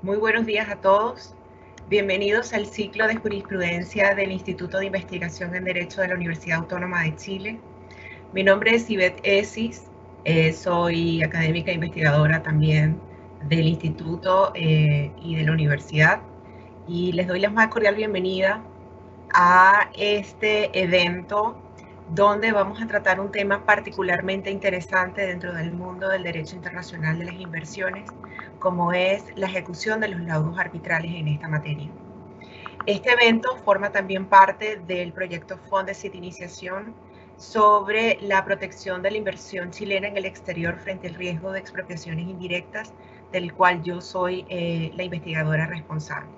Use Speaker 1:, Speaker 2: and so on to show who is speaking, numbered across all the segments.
Speaker 1: Muy buenos días a todos. Bienvenidos al ciclo de jurisprudencia del Instituto de Investigación en Derecho de la Universidad Autónoma de Chile. Mi nombre es Ivette Esis, soy académica e investigadora también del Instituto y de la Universidad. Y les doy la más cordial bienvenida a este evento donde vamos a tratar un tema particularmente interesante dentro del mundo del derecho internacional de las inversiones, como es la ejecución de los laudos arbitrales en esta materia. Este evento forma también parte del proyecto Fondesit Iniciación sobre la protección de la inversión chilena en el exterior frente al riesgo de expropiaciones indirectas, del cual yo soy la investigadora responsable.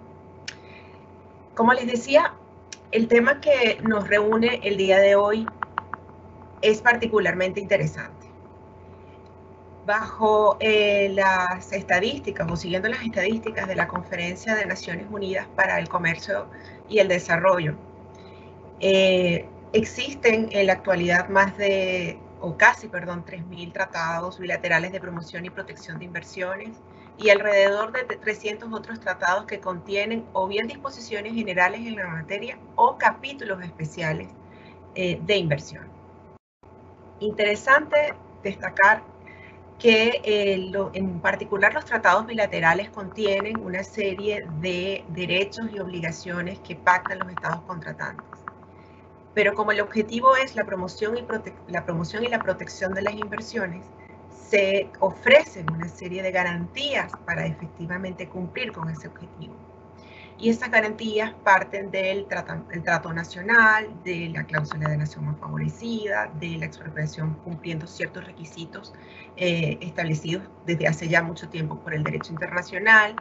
Speaker 1: Como les decía, el tema que nos reúne el día de hoy es particularmente interesante. Bajo las estadísticas o siguiendo las estadísticas de la Conferencia de Naciones Unidas para el Comercio y el Desarrollo, existen en la actualidad casi 3.000 tratados bilaterales de promoción y protección de inversiones y alrededor de 300 otros tratados que contienen o bien disposiciones generales en la materia o capítulos especiales de inversión. Interesante destacar que en particular los tratados bilaterales contienen una serie de derechos y obligaciones que pactan los estados contratantes. Pero como el objetivo es la promoción y la protección de las inversiones, se ofrecen una serie de garantías para efectivamente cumplir con ese objetivo. Y esas garantías parten del trato nacional, de la cláusula de nación más favorecida, de la expropiación cumpliendo ciertos requisitos establecidos desde hace ya mucho tiempo por el derecho internacional,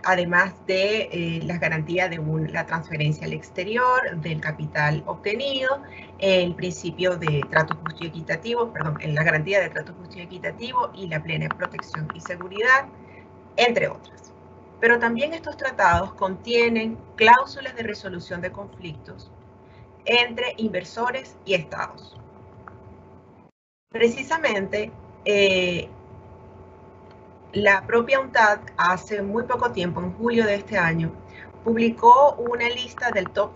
Speaker 1: además de las garantías de la transferencia al exterior, del capital obtenido, el principio de trato justo y equitativo, la garantía de trato justo y equitativo y la plena protección y seguridad, entre otras. Pero también estos tratados contienen cláusulas de resolución de conflictos entre inversores y estados. Precisamente, la propia UNTAD hace muy poco tiempo, en julio de este año, publicó una lista del top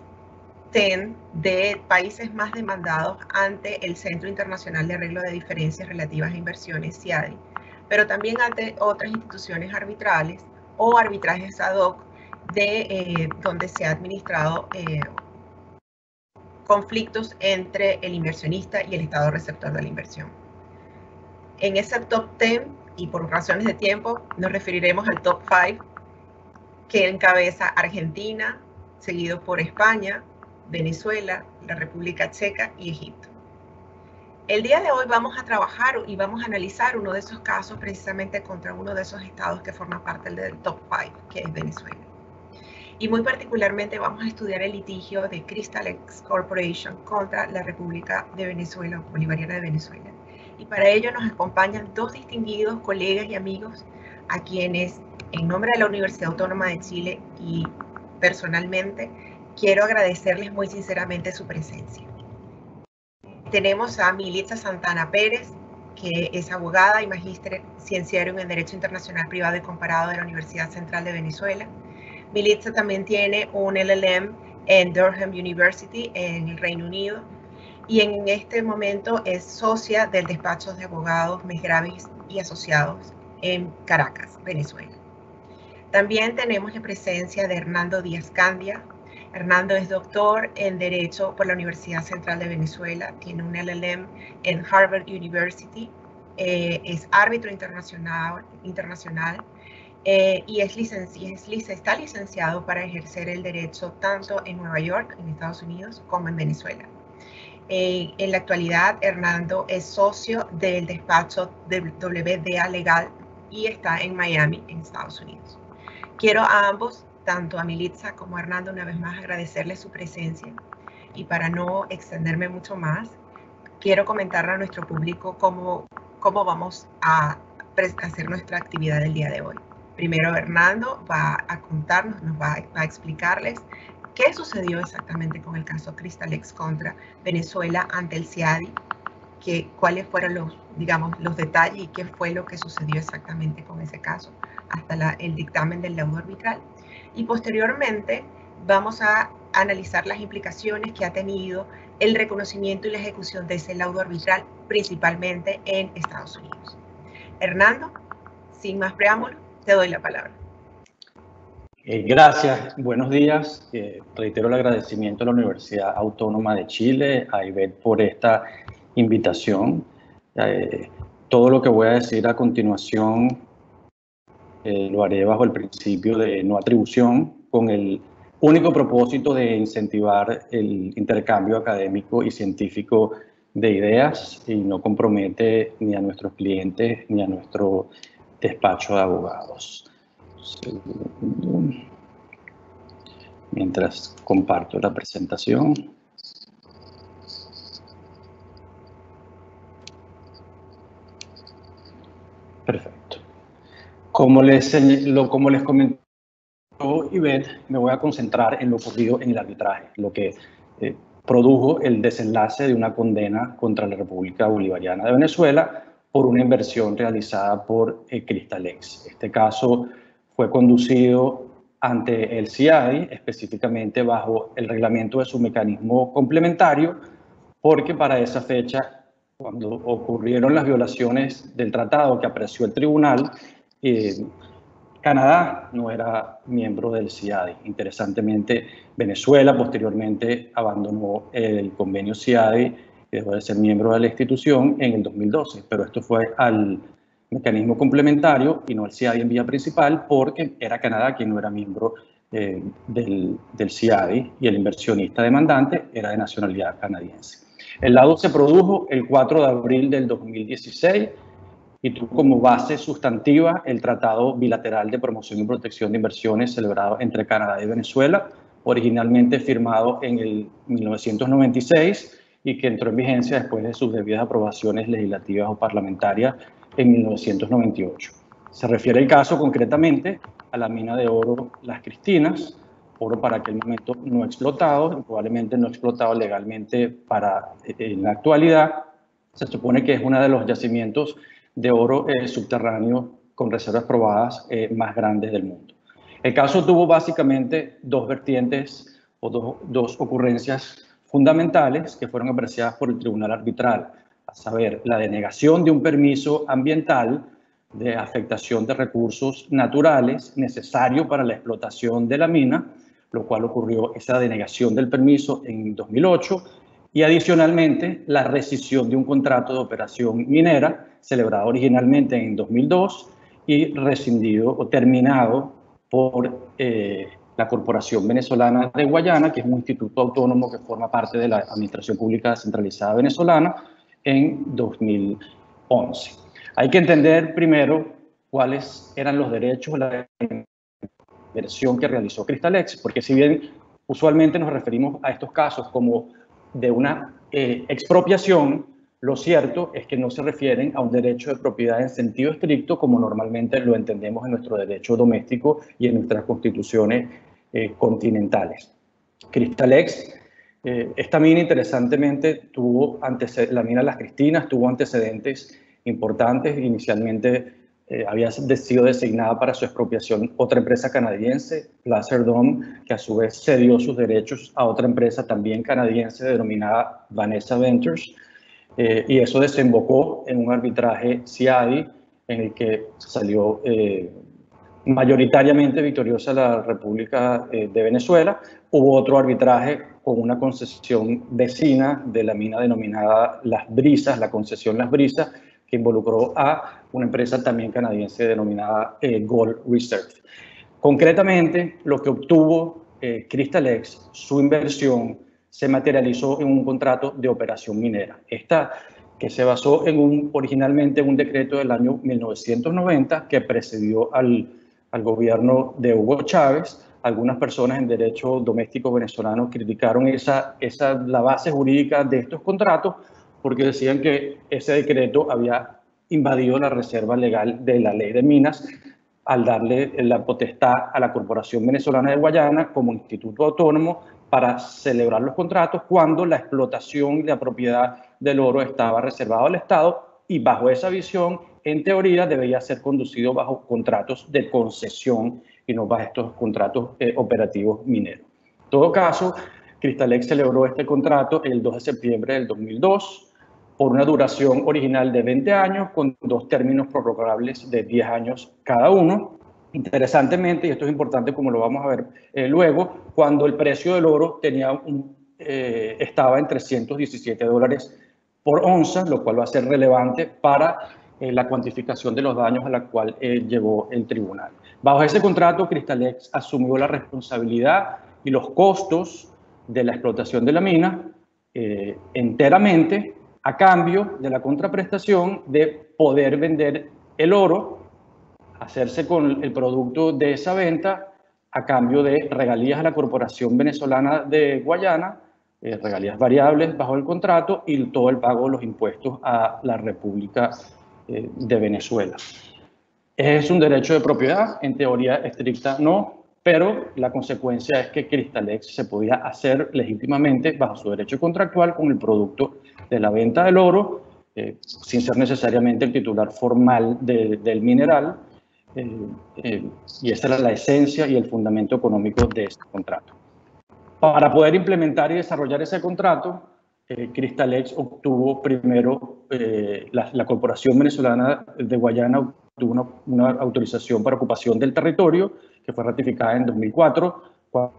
Speaker 1: 10 de países más demandados ante el Centro Internacional de Arreglo de Diferencias Relativas a Inversiones, CIADI, pero también ante otras instituciones arbitrales o arbitrajes ad hoc donde se ha administrado conflictos entre el inversionista y el estado receptor de la inversión. En ese top 10, y por razones de tiempo, nos referiremos al top 5, que encabeza Argentina, seguido por España, Venezuela, la República Checa y Egipto. El día de hoy vamos a trabajar y vamos a analizar uno de esos casos precisamente contra uno de esos estados que forma parte del top 5, que es Venezuela. Y muy particularmente vamos a estudiar el litigio de Crystalex Corporation contra la República de Venezuela, Bolivariana de Venezuela. Y para ello nos acompañan dos distinguidos colegas y amigos a quienes, en nombre de la Universidad Autónoma de Chile y personalmente, quiero agradecerles muy sinceramente su presencia. Tenemos a Militza Santana Pérez, que es abogada y magíster cienciario en Derecho Internacional Privado y Comparado de la Universidad Central de Venezuela. Militza también tiene un LLM en Durham University en el Reino Unido y en este momento es socia del despacho de abogados Mesgravis y Asociados en Caracas, Venezuela. También tenemos la presencia de Hernando Díaz Candia. Hernando es doctor en Derecho por la Universidad Central de Venezuela, tiene un LLM en Harvard University, es árbitro internacional y está licenciado para ejercer el derecho tanto en Nueva York, en Estados Unidos, como en Venezuela. En la actualidad, Hernando es socio del despacho de WDA Legal y está en Miami, en Estados Unidos. Quiero a ambos, tanto a Militza como a Hernando, una vez más agradecerles su presencia. Y para no extenderme mucho más, quiero comentarle a nuestro público cómo vamos a hacer nuestra actividad del día de hoy. Primero, Hernando va a contarnos, nos va a explicarles qué sucedió exactamente con el caso Crystalex contra Venezuela ante el CIADI, cuáles fueron los detalles y qué fue lo que sucedió exactamente con ese caso. hasta el dictamen del laudo arbitral. Y posteriormente vamos a analizar las implicaciones que ha tenido el reconocimiento y la ejecución de ese laudo arbitral, principalmente en Estados Unidos. Hernando, sin más preámbulo, te doy la palabra.
Speaker 2: Gracias, buenos días. Reitero el agradecimiento a la Universidad Autónoma de Chile, a Ivette, por esta invitación. Todo lo que voy a decir a continuación lo haré bajo el principio de no atribución, con el único propósito de incentivar el intercambio académico y científico de ideas y no compromete ni a nuestros clientes ni a nuestro despacho de abogados. Segundo. Mientras comparto la presentación. Perfecto. Como les comentó Ivette, me voy a concentrar en lo ocurrido en el arbitraje, lo que produjo el desenlace de una condena contra la República Bolivariana de Venezuela por una inversión realizada por Cristalex. Este caso fue conducido ante el CIADI, específicamente bajo el reglamento de su mecanismo complementario, porque para esa fecha, cuando ocurrieron las violaciones del tratado que apreció el tribunal, Canadá no era miembro del CIADI. Interesantemente, Venezuela posteriormente abandonó el convenio CIADI y dejó de ser miembro de la institución en el 2012, pero esto fue al mecanismo complementario y no al CIADI en vía principal, porque era Canadá quien no era miembro del CIADI y el inversionista demandante era de nacionalidad canadiense. El laudo se produjo el 4 de abril del 2016 y tuvo como base sustantiva el Tratado Bilateral de Promoción y Protección de Inversiones celebrado entre Canadá y Venezuela, originalmente firmado en el 1996 y que entró en vigencia después de sus debidas aprobaciones legislativas o parlamentarias en 1998. Se refiere el caso concretamente a la mina de oro Las Cristinas, oro para aquel momento no explotado, y probablemente no explotado legalmente en la actualidad. Se supone que es uno de los yacimientos de oro subterráneo con reservas probadas más grandes del mundo. El caso tuvo básicamente dos vertientes o dos ocurrencias fundamentales que fueron apreciadas por el tribunal arbitral, a saber, la denegación de un permiso ambiental de afectación de recursos naturales necesario para la explotación de la mina, lo cual ocurrió esa denegación del permiso en 2008, y adicionalmente la rescisión de un contrato de operación minera celebrado originalmente en 2002 y rescindido o terminado por la Corporación Venezolana de Guayana, que es un instituto autónomo que forma parte de la Administración Pública Descentralizada Venezolana, en 2011. Hay que entender primero cuáles eran los derechos, la inversión que realizó Cristalex, porque si bien usualmente nos referimos a estos casos como de una expropiación, lo cierto es que no se refieren a un derecho de propiedad en sentido estricto como normalmente lo entendemos en nuestro derecho doméstico y en nuestras constituciones continentales. Cristalex, esta mina interesantemente la mina Las Cristinas tuvo antecedentes importantes. Inicialmente había sido designada para su expropiación otra empresa canadiense, Placer Dome, que a su vez cedió sus derechos a otra empresa también canadiense denominada Vanessa Ventures, y eso desembocó en un arbitraje CIADI en el que salió mayoritariamente victoriosa la República de Venezuela. Hubo otro arbitraje con una concesión vecina de la mina denominada Las Brisas, la concesión Las Brisas, que involucró a una empresa también canadiense denominada Gold Reserve. Concretamente, lo que obtuvo Cristalex, su inversión, se materializó en un contrato de operación minera. Esta que se basó originalmente en un decreto del año 1990 que precedió al gobierno de Hugo Chávez. Algunas personas en derecho doméstico venezolano criticaron la base jurídica de estos contratos porque decían que ese decreto había invadido la reserva legal de la ley de minas al darle la potestad a la Corporación Venezolana de Guayana como instituto autónomo para celebrar los contratos cuando la explotación y la propiedad del oro estaba reservado al Estado, y bajo esa visión en teoría, debería ser conducido bajo contratos de concesión y no bajo estos contratos operativos mineros. En todo caso, Cristalex celebró este contrato el 2 de septiembre del 2002 por una duración original de 20 años con 2 términos prorrogables de 10 años cada uno. Interesantemente, y esto es importante como lo vamos a ver luego, cuando el precio del oro estaba en $317 por onza, lo cual va a ser relevante para la cuantificación de los daños a la cual llegó el tribunal. Bajo ese contrato, Cristalex asumió la responsabilidad y los costos de la explotación de la mina enteramente, a cambio de la contraprestación de poder vender el oro, hacerse con el producto de esa venta a cambio de regalías a la Corporación Venezolana de Guayana, regalías variables bajo el contrato y todo el pago de los impuestos a la República de Venezuela. ¿Es un derecho de propiedad? En teoría estricta no, pero la consecuencia es que Cristalex se podía hacer legítimamente bajo su derecho contractual con el producto de la venta del oro, sin ser necesariamente el titular formal del mineral, y esa era la esencia y el fundamento económico de este contrato. Para poder implementar y desarrollar ese contrato, Cristalex obtuvo primero, la Corporación Venezolana de Guayana obtuvo una autorización para ocupación del territorio, que fue ratificada en 2004, cuando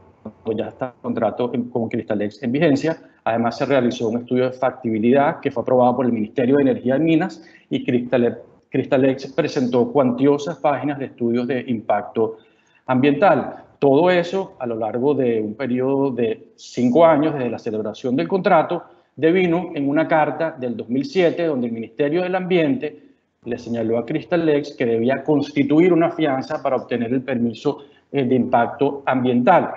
Speaker 2: ya está el contrato con Cristalex en vigencia. Además, se realizó un estudio de factibilidad que fue aprobado por el Ministerio de Energía y Minas, y Cristalex presentó cuantiosas páginas de estudios de impacto ambiental. Todo eso a lo largo de un periodo de 5 años desde la celebración del contrato devino en una carta del 2007 donde el Ministerio del Ambiente le señaló a Cristalex que debía constituir una fianza para obtener el permiso de impacto ambiental.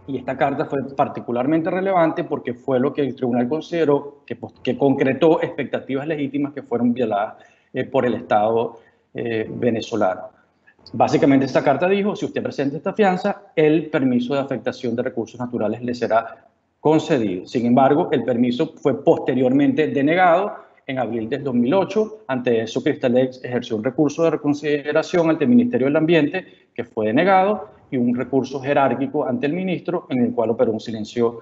Speaker 2: Y esta carta fue particularmente relevante porque fue lo que el tribunal consideró que concretó expectativas legítimas que fueron violadas por el Estado venezolano. Básicamente esta carta dijo, si usted presenta esta fianza, el permiso de afectación de recursos naturales le será concedido. Sin embargo, el permiso fue posteriormente denegado en abril del 2008. Ante eso, Cristalex ejerció un recurso de reconsideración ante el Ministerio del Ambiente, que fue denegado, y un recurso jerárquico ante el ministro, en el cual operó un silencio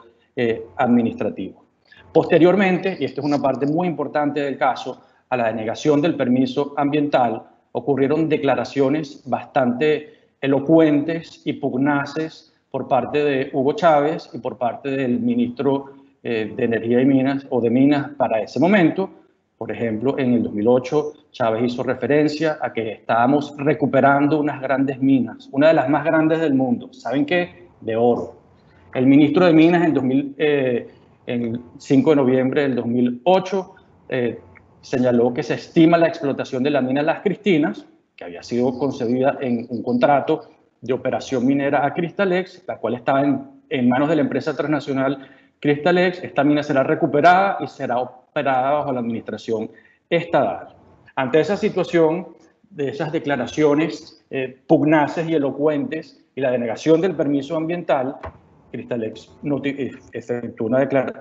Speaker 2: administrativo. Posteriormente, y esta es una parte muy importante del caso, a la denegación del permiso ambiental, ocurrieron declaraciones bastante elocuentes y pugnaces por parte de Hugo Chávez y por parte del ministro de Energía y Minas, o de Minas para ese momento. Por ejemplo, en el 2008, Chávez hizo referencia a que estábamos recuperando unas grandes minas, una de las más grandes del mundo. ¿Saben qué? De oro. El ministro de Minas, el 5 de noviembre del 2008, señaló que se estima la explotación de la mina Las Cristinas, que había sido concedida en un contrato de operación minera a Cristalex, la cual estaba en manos de la empresa transnacional Cristalex. Esta mina será recuperada y será operada bajo la administración estatal. Ante esa situación, de esas declaraciones pugnaces y elocuentes y la denegación del permiso ambiental, Cristalex efectuó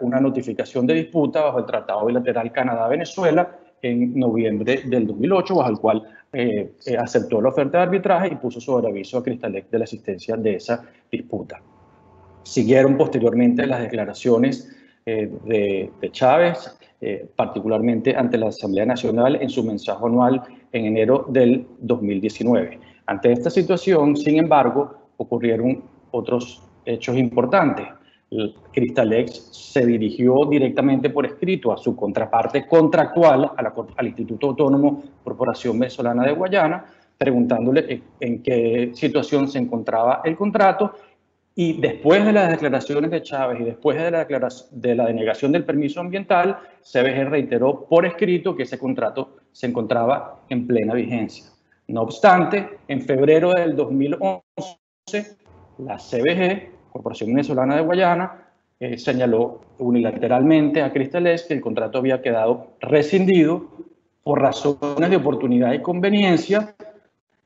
Speaker 2: una notificación de disputa bajo el Tratado Bilateral Canadá-Venezuela en noviembre del 2008, bajo el cual aceptó la oferta de arbitraje y puso sobre aviso a Cristalex de la existencia de esa disputa. Siguieron posteriormente las declaraciones de Chávez, particularmente ante la Asamblea Nacional en su mensaje anual en enero del 2019. Ante esta situación, sin embargo, ocurrieron otros hechos importantes. Cristalex se dirigió directamente por escrito a su contraparte contractual, al Instituto Autónomo Corporación Venezolana de Guayana, preguntándole en qué situación se encontraba el contrato, y después de las declaraciones de Chávez y después de la denegación del permiso ambiental, CBG reiteró por escrito que ese contrato se encontraba en plena vigencia. No obstante, en febrero del 2011, la CBG, Corporación Venezolana de Guayana, señaló unilateralmente a Cristalex que el contrato había quedado rescindido por razones de oportunidad y conveniencia,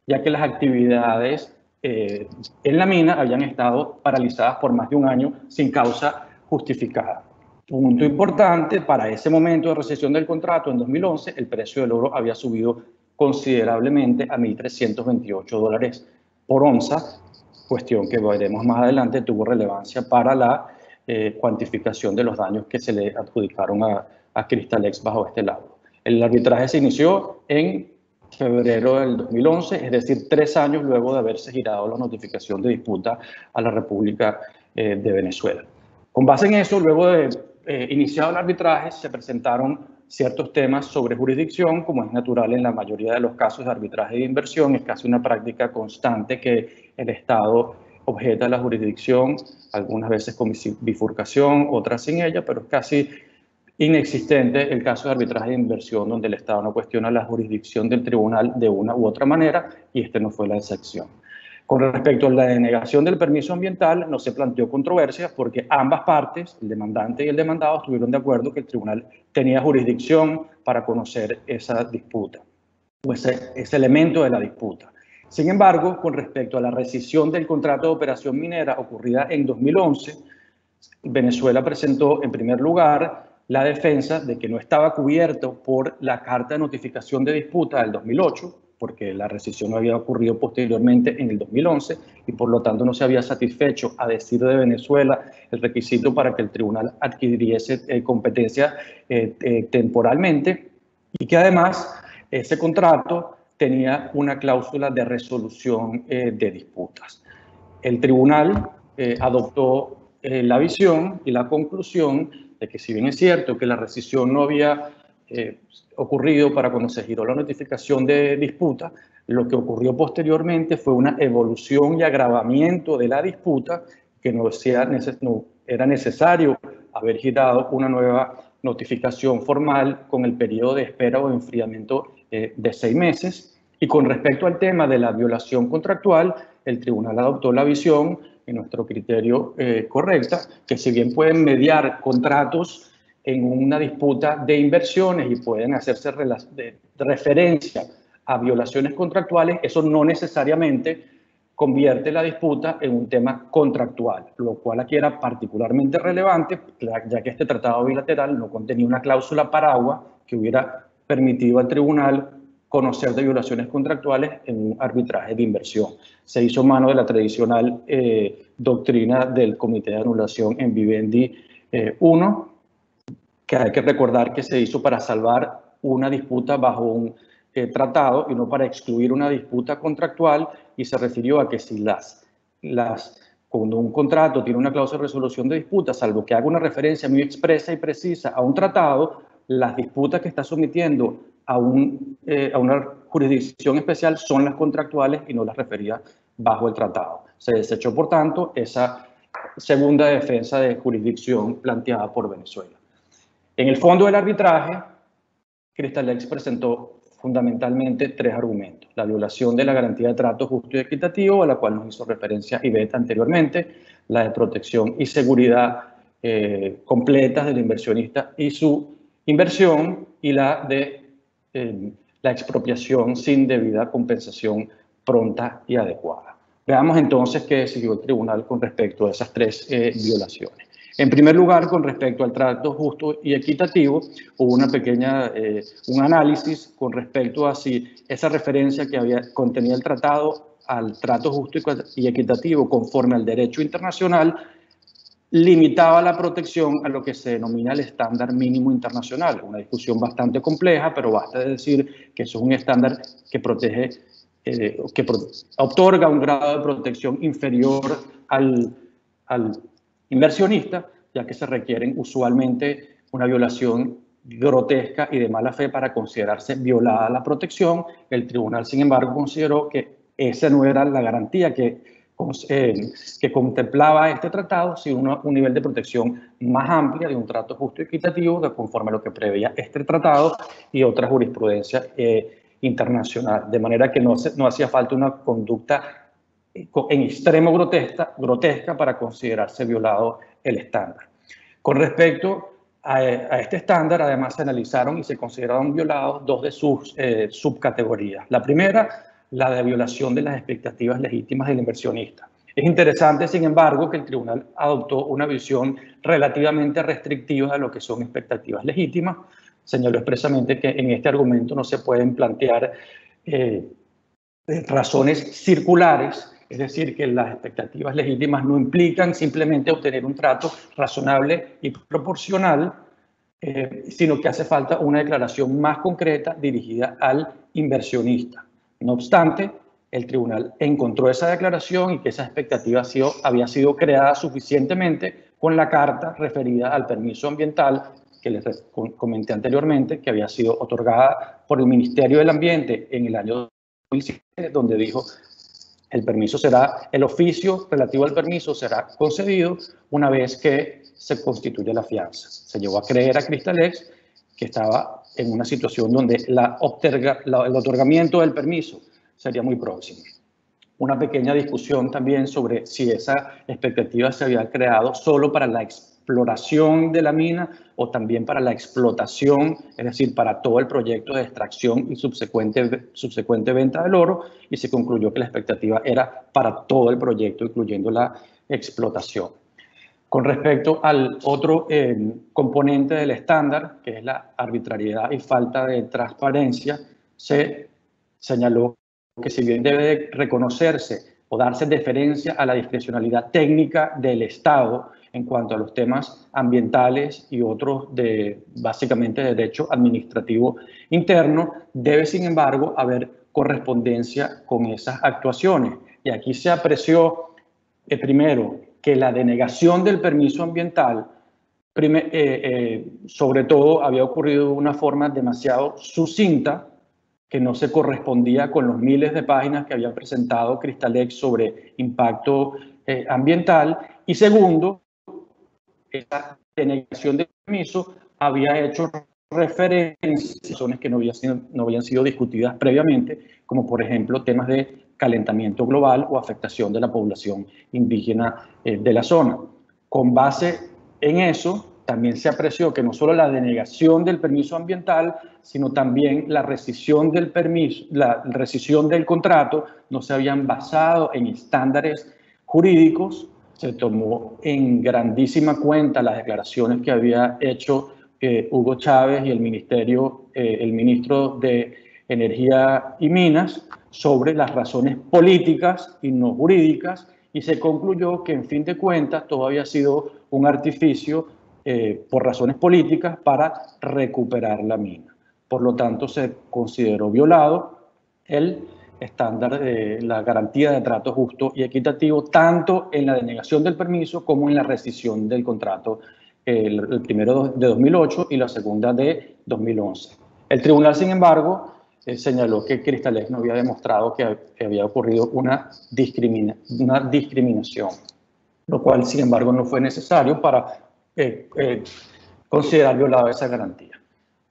Speaker 2: ya que las actividades en la mina habían estado paralizadas por más de un año sin causa justificada. Punto importante, para ese momento de rescisión del contrato en 2011, el precio del oro había subido considerablemente a $1.328 por onza, cuestión que veremos más adelante tuvo relevancia para la cuantificación de los daños que se le adjudicaron a Cristalex bajo este laudo. El arbitraje se inició en febrero del 2011, es decir, 3 años luego de haberse girado la notificación de disputa a la República de Venezuela. Con base en eso, luego de iniciado el arbitraje, se presentaron ciertos temas sobre jurisdicción, como es natural en la mayoría de los casos de arbitraje de inversión. Es casi una práctica constante que el Estado objeta la jurisdicción, algunas veces con bifurcación, otras sin ella, pero es casi inexistente el caso de arbitraje de inversión donde el Estado no cuestiona la jurisdicción del tribunal de una u otra manera, y este no fue la excepción. Con respecto a la denegación del permiso ambiental, no se planteó controversia porque ambas partes, el demandante y el demandado, estuvieron de acuerdo que el tribunal tenía jurisdicción para conocer esa disputa, o ese elemento de la disputa. Sin embargo, con respecto a la rescisión del contrato de operación minera ocurrida en 2011, Venezuela presentó en primer lugar la defensa de que no estaba cubierto por la carta de notificación de disputa del 2008, porque la rescisión no había ocurrido posteriormente en el 2011 y por lo tanto no se había satisfecho, a decir de Venezuela, el requisito para que el tribunal adquiriese competencia temporalmente, y que además ese contrato tenía una cláusula de resolución de disputas. El tribunal adoptó la visión y la conclusión de que, si bien es cierto que la rescisión no había ocurrido para cuando se giró la notificación de disputa, lo que ocurrió posteriormente fue una evolución y agravamiento de la disputa, que no era necesario haber girado una nueva notificación formal con el periodo de espera o enfriamiento de 6 meses. Y con respecto al tema de la violación contractual, el tribunal adoptó la visión, en nuestro criterio correcta, que si bien pueden mediar contratos en una disputa de inversiones y pueden hacerse referencia a violaciones contractuales, eso no necesariamente convierte la disputa en un tema contractual, lo cual aquí era particularmente relevante, ya que este tratado bilateral no contenía una cláusula paraguas que hubiera permitido al tribunal conocer de violaciones contractuales en un arbitraje de inversión. Se hizo mano de la tradicional doctrina del Comité de Anulación en Vivendi 1, que hay que recordar que se hizo para salvar una disputa bajo un tratado y no para excluir una disputa contractual, y se refirió a que si cuando un contrato tiene una cláusula de resolución de disputa, salvo que haga una referencia muy expresa y precisa a un tratado, las disputas que está sometiendo a una jurisdicción especial son las contractuales y no las referidas bajo el tratado. Se desechó, por tanto, esa segunda defensa de jurisdicción planteada por Venezuela. En el fondo del arbitraje, Cristalex presentó fundamentalmente 3 argumentos: la violación de la garantía de trato justo y equitativo, a la cual nos hizo referencia Ivette anteriormente, la de protección y seguridad completas del inversionista y su inversión, y la de la expropiación sin debida compensación pronta y adecuada. Veamos entonces qué decidió el tribunal con respecto a esas 3 violaciones. En primer lugar, con respecto al trato justo y equitativo, hubo un análisis con respecto a si esa referencia que contenía el tratado al trato justo y equitativo conforme al derecho internacional limitaba la protección a lo que se denomina el estándar mínimo internacional. Una discusión bastante compleja, pero basta decir que eso es un estándar que protege, otorga un grado de protección inferior al inversionista, ya que se requieren usualmente una violación grotesca y de mala fe para considerarse violada la protección. El tribunal, sin embargo, consideró que esa no era la garantía que contemplaba este tratado, sino un nivel de protección más amplia de un trato justo y equitativo, conforme a lo que preveía este tratado y otra jurisprudencia internacional. De manera que no hacía falta una conducta en extremo grotesca para considerarse violado el estándar. Con respecto a este estándar, además se analizaron y se consideraron violados 2 de sus subcategorías. La primera, la de violación de las expectativas legítimas del inversionista. Es interesante, sin embargo, que el tribunal adoptó una visión relativamente restrictiva de lo que son expectativas legítimas. Señaló expresamente que en este argumento no se pueden plantear razones circulares, es decir, que las expectativas legítimas no implican simplemente obtener un trato razonable y proporcional, sino que hace falta una declaración más concreta dirigida al inversionista. No obstante, el tribunal encontró esa declaración y que esa expectativa había sido creada suficientemente con la carta referida al permiso ambiental que les comenté anteriormente, que había sido otorgada por el Ministerio del Ambiente en el año 2007, donde dijo el oficio relativo al permiso será concedido una vez que se constituye la fianza. Se llevó a creer a Cristalex que estaba en una situación donde el otorgamiento del permiso sería muy próximo. Una pequeña discusión también sobre si esa expectativa se había creado solo para la exploración de la mina o también para la explotación, es decir, para todo el proyecto de extracción y subsecuente venta del oro, y se concluyó que la expectativa era para todo el proyecto, incluyendo la explotación. Con respecto al otro componente del estándar, que es la arbitrariedad y falta de transparencia, se señaló que si bien debe de reconocerse o darse deferencia a la discrecionalidad técnica del Estado en cuanto a los temas ambientales y otros básicamente de derecho administrativo interno, debe sin embargo haber correspondencia con esas actuaciones. Y aquí se apreció primero que la denegación del permiso ambiental sobre todo había ocurrido de una forma demasiado sucinta, que no se correspondía con los miles de páginas que había presentado Cristalex sobre impacto ambiental. Y segundo, esa denegación de permiso había hecho referencia a razones que no habían sido discutidas previamente, como por ejemplo temas de calentamiento global o afectación de la población indígena de la zona. Con base en eso, también se apreció que no solo la denegación del permiso ambiental, sino también la rescisión del permiso, la rescisión del contrato, no se habían basado en estándares jurídicos. Se tomó en grandísima cuenta las declaraciones que había hecho Hugo Chávez y el ministro de Energía y Minas sobre las razones políticas y no jurídicas, y se concluyó que en fin de cuentas todo había sido un artificio por razones políticas para recuperar la mina. Por lo tanto, se consideró violado el estándar de la garantía de trato justo y equitativo, tanto en la denegación del permiso como en la rescisión del contrato, el primero de 2008 y la segunda de 2011. El tribunal, sin embargo, señaló que Cristalex no había demostrado que había ocurrido una discriminación, lo cual, sin embargo, no fue necesario para considerar violada esa garantía.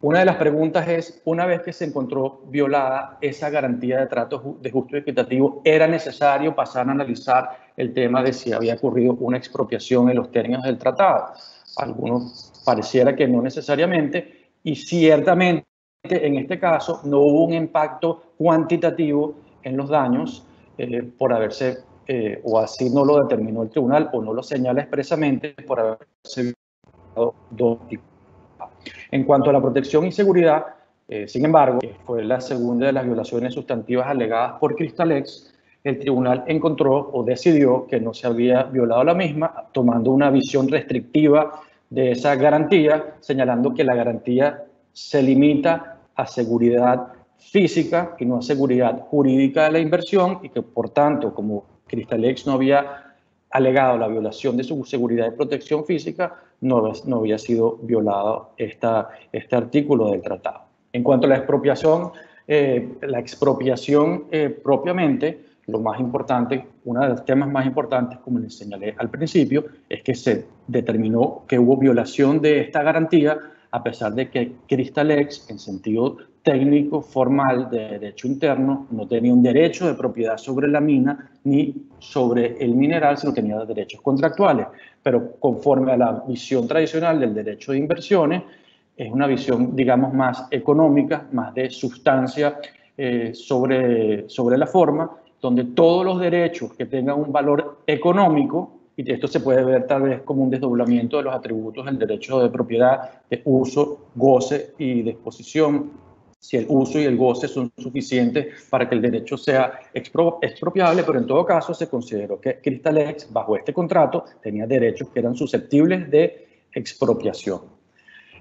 Speaker 2: Una de las preguntas es, una vez que se encontró violada esa garantía de trato de justo y equitativo, ¿era necesario pasar a analizar el tema de si había ocurrido una expropiación en los términos del tratado? Algunos pareciera que no necesariamente, y ciertamente en este caso no hubo un impacto cuantitativo en los daños por haberse, o así no lo determinó el tribunal, o no lo señala expresamente, por haberse violado dos tipos. En cuanto a la protección y seguridad, sin embargo, que fue la segunda de las violaciones sustantivas alegadas por Cristalex, el tribunal encontró o decidió que no se había violado la misma, tomando una visión restrictiva de esa garantía, señalando que la garantía se limita a seguridad física y no a seguridad jurídica de la inversión, y que por tanto, como Cristalex no había alegado la violación de su seguridad y protección física, no había sido violado este artículo del tratado. En cuanto a la expropiación propiamente, lo más importante, uno de los temas más importantes, como les señalé al principio, es que se determinó que hubo violación de esta garantía, a pesar de que Cristalex, en sentido técnico, formal, de derecho interno, no tenía un derecho de propiedad sobre la mina ni sobre el mineral, sino tenía derechos contractuales. Pero conforme a la visión tradicional del derecho de inversiones, es una visión, digamos, más económica, más de sustancia sobre la forma, donde todos los derechos que tengan un valor económico, y esto se puede ver tal vez como un desdoblamiento de los atributos del derecho de propiedad, de uso, goce y disposición, si el uso y el goce son suficientes para que el derecho sea expropiable, pero en todo caso se consideró que Cristalex, bajo este contrato, tenía derechos que eran susceptibles de expropiación.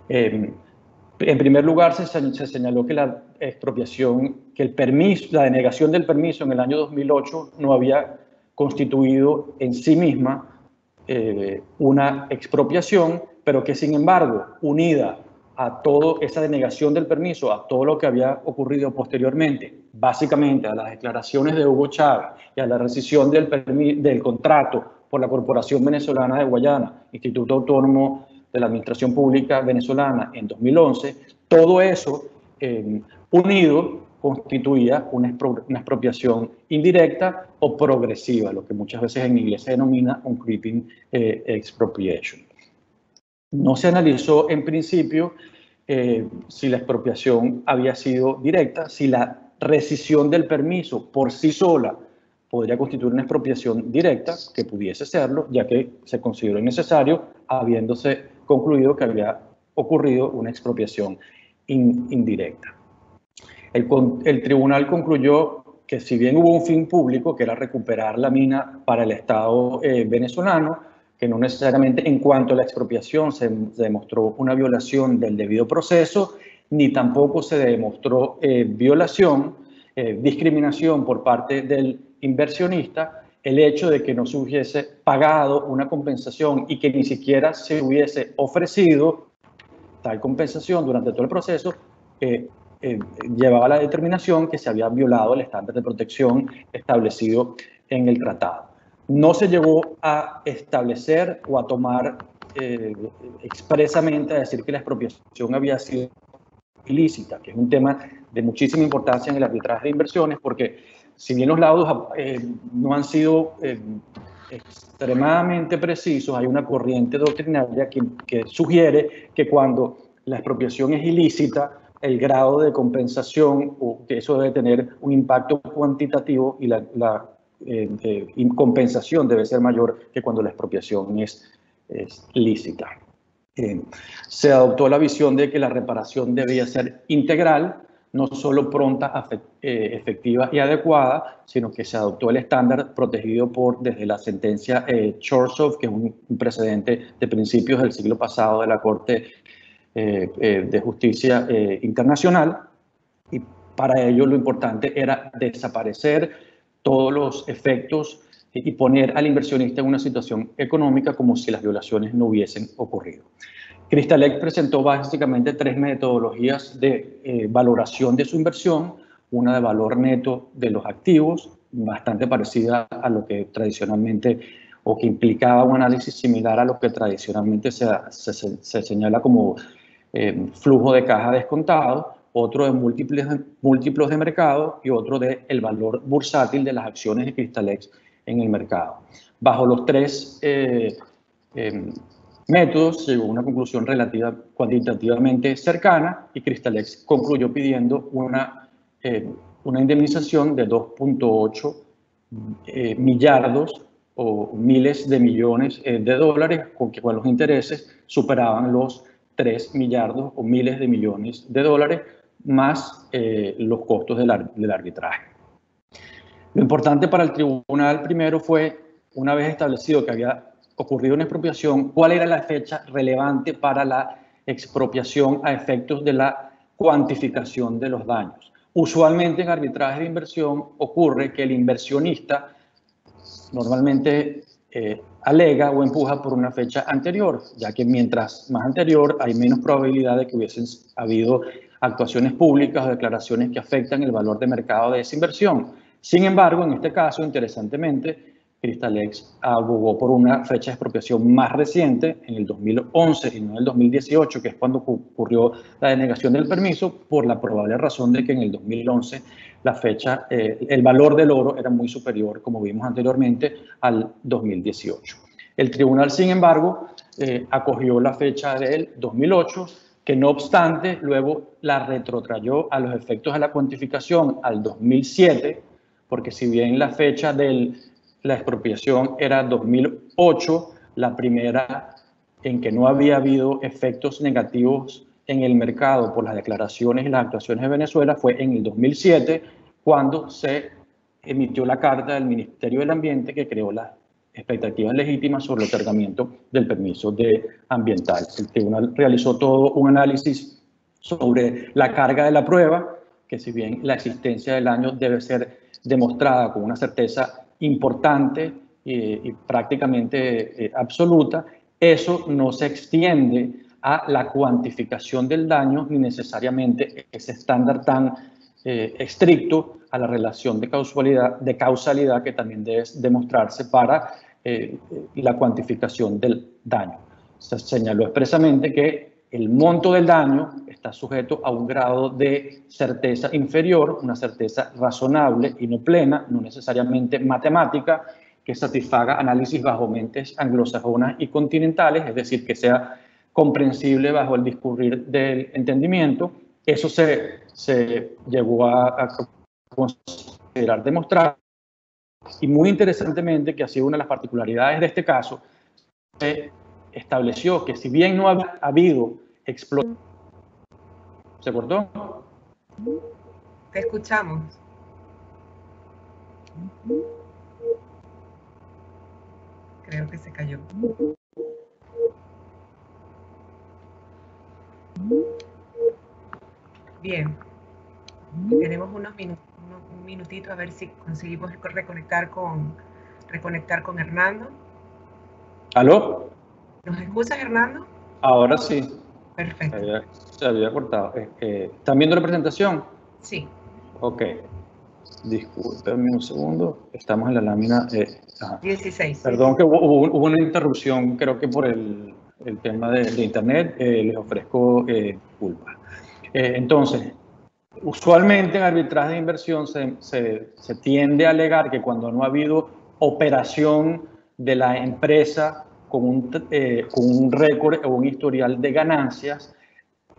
Speaker 2: En primer lugar, se señaló que la expropiación, que el permiso, la denegación del permiso en el año 2008 no había constituido en sí misma una expropiación, pero que sin embargo, unida a toda esa denegación del permiso, a todo lo que había ocurrido posteriormente, básicamente a las declaraciones de Hugo Chávez y a la rescisión del contrato por la Corporación Venezolana de Guayana, Instituto Autónomo de la Administración Pública Venezolana en 2011, todo eso unido constituía una expropiación indirecta o progresiva, lo que muchas veces en inglés se denomina un creeping expropriation. No se analizó en principio si la expropiación había sido directa, si la rescisión del permiso por sí sola podría constituir una expropiación directa, que pudiese serlo, ya que se consideró innecesario, habiéndose concluido que había ocurrido una expropiación indirecta. El tribunal concluyó que si bien hubo un fin público, que era recuperar la mina para el Estado venezolano, que no necesariamente en cuanto a la expropiación se demostró una violación del debido proceso, ni tampoco se demostró discriminación por parte del inversionista, el hecho de que no se hubiese pagado una compensación y que ni siquiera se hubiese ofrecido tal compensación durante todo el proceso, llevaba a la determinación que se había violado el estándar de protección establecido en el tratado. No se llegó a establecer o a tomar expresamente a decir que la expropiación había sido ilícita, que es un tema de muchísima importancia en el arbitraje de inversiones, porque si bien los laudos no han sido extremadamente precisos, hay una corriente doctrinaria que sugiere que cuando la expropiación es ilícita, el grado de compensación, o que eso debe tener un impacto cuantitativo y la compensación debe ser mayor que cuando la expropiación es lícita. Se adoptó la visión de que la reparación debía ser integral, no solo pronta, efectiva y adecuada, sino que se adoptó el estándar protegido desde la sentencia Chorzów, que es un precedente de principios del siglo pasado de la Corte de Justicia Internacional, y para ello lo importante era desaparecer todos los efectos y poner al inversionista en una situación económica como si las violaciones no hubiesen ocurrido. Cristalex presentó básicamente 3 metodologías de valoración de su inversión, una de valor neto de los activos, bastante parecida a lo que tradicionalmente, o que implicaba un análisis similar a lo que tradicionalmente se señala como flujo de caja descontado, otro de múltiplos de mercado y otro de el valor bursátil de las acciones de Cristalex en el mercado. Bajo los 3 métodos llegó a una conclusión cuantitativamente cercana, y Cristalex concluyó pidiendo una indemnización de 2.8 millardos o miles de millones de dólares, con que los intereses superaban los 3 millardos o miles de millones de dólares, más los costos del arbitraje. Lo importante para el tribunal primero fue, una vez establecido que había ocurrido una expropiación, cuál era la fecha relevante para la expropiación a efectos de la cuantificación de los daños. Usualmente en arbitraje de inversión ocurre que el inversionista normalmente alega o empuja por una fecha anterior, ya que mientras más anterior hay menos probabilidad de que hubiesen habido actuaciones públicas o declaraciones que afectan el valor de mercado de esa inversión. Sin embargo, en este caso, interesantemente, Cristalex abogó por una fecha de expropiación más reciente, en el 2011 y no en el 2018, que es cuando ocurrió la denegación del permiso, por la probable razón de que en el 2011 la fecha, el valor del oro era muy superior, como vimos anteriormente, al 2018. El tribunal, sin embargo, acogió la fecha del 2008, que no obstante luego la retrotrayó a los efectos de la cuantificación al 2007, porque si bien la fecha de la expropiación era 2008, la primera en que no había habido efectos negativos en el mercado por las declaraciones y las actuaciones de Venezuela fue en el 2007, cuando se emitió la carta del Ministerio del Ambiente que creó las expectativas legítimas sobre el otorgamiento del permiso ambiental. El tribunal realizó todo un análisis sobre la carga de la prueba, que si bien la existencia del daño debe ser demostrada con una certeza importante y prácticamente absoluta, eso no se extiende a la cuantificación del daño ni necesariamente ese estándar tan estricto a la relación de causalidad que también debe demostrarse para la cuantificación del daño. Se señaló expresamente que el monto del daño está sujeto a un grado de certeza inferior, una certeza razonable y no plena, no necesariamente matemática, que satisfaga análisis bajo mentes anglosajonas y continentales, es decir, que sea comprensible bajo el discurrir del entendimiento. Eso se llegó a considerar demostrar, y muy interesantemente, que ha sido una de las particularidades de este caso, se estableció que si bien no ha habido explotación... ¿Se cortó?
Speaker 1: Te escuchamos. Creo que se cayó. Bien. Tenemos un minutito a ver si conseguimos reconectar con Hernando.
Speaker 2: ¿Aló?
Speaker 1: ¿Nos escuchas, Hernando?
Speaker 2: Ahora sí.
Speaker 1: Perfecto.
Speaker 2: Se había cortado. ¿Están viendo la presentación?
Speaker 1: Sí.
Speaker 2: Ok. Discúlpenme un segundo. Estamos en la lámina
Speaker 1: 16.
Speaker 2: Perdón, que hubo una interrupción, creo que por el tema de Internet. Les ofrezco disculpas. Entonces, usualmente en arbitraje de inversión se tiende a alegar que cuando no ha habido operación de la empresa con un récord o un historial de ganancias,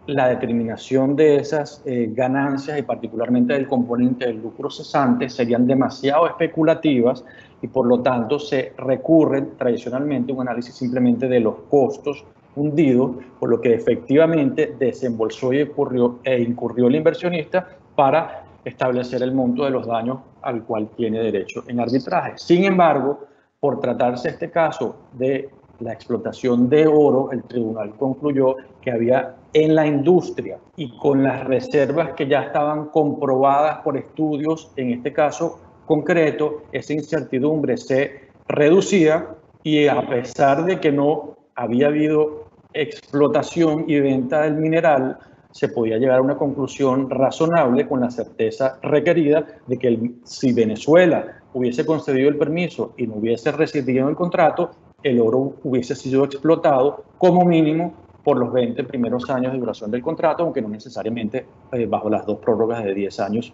Speaker 2: la determinación de esas ganancias y particularmente del componente del lucro cesante serían demasiado especulativas y por lo tanto se recurre tradicionalmente a un análisis simplemente de los costos hundidos, por lo que efectivamente desembolsó y incurrió el inversionista para establecer el monto de los daños al cual tiene derecho en arbitraje. Sin embargo, por tratarse este caso de la explotación de oro, el tribunal concluyó que había en la industria y con las reservas que ya estaban comprobadas por estudios, en este caso concreto, esa incertidumbre se reducía y a pesar de que no había habido explotación y venta del mineral, se podía llegar a una conclusión razonable con la certeza requerida de que si Venezuela hubiese concedido el permiso y no hubiese recibido el contrato, el oro hubiese sido explotado como mínimo por los 20 primeros años de duración del contrato, aunque no necesariamente bajo las dos prórrogas de 10 años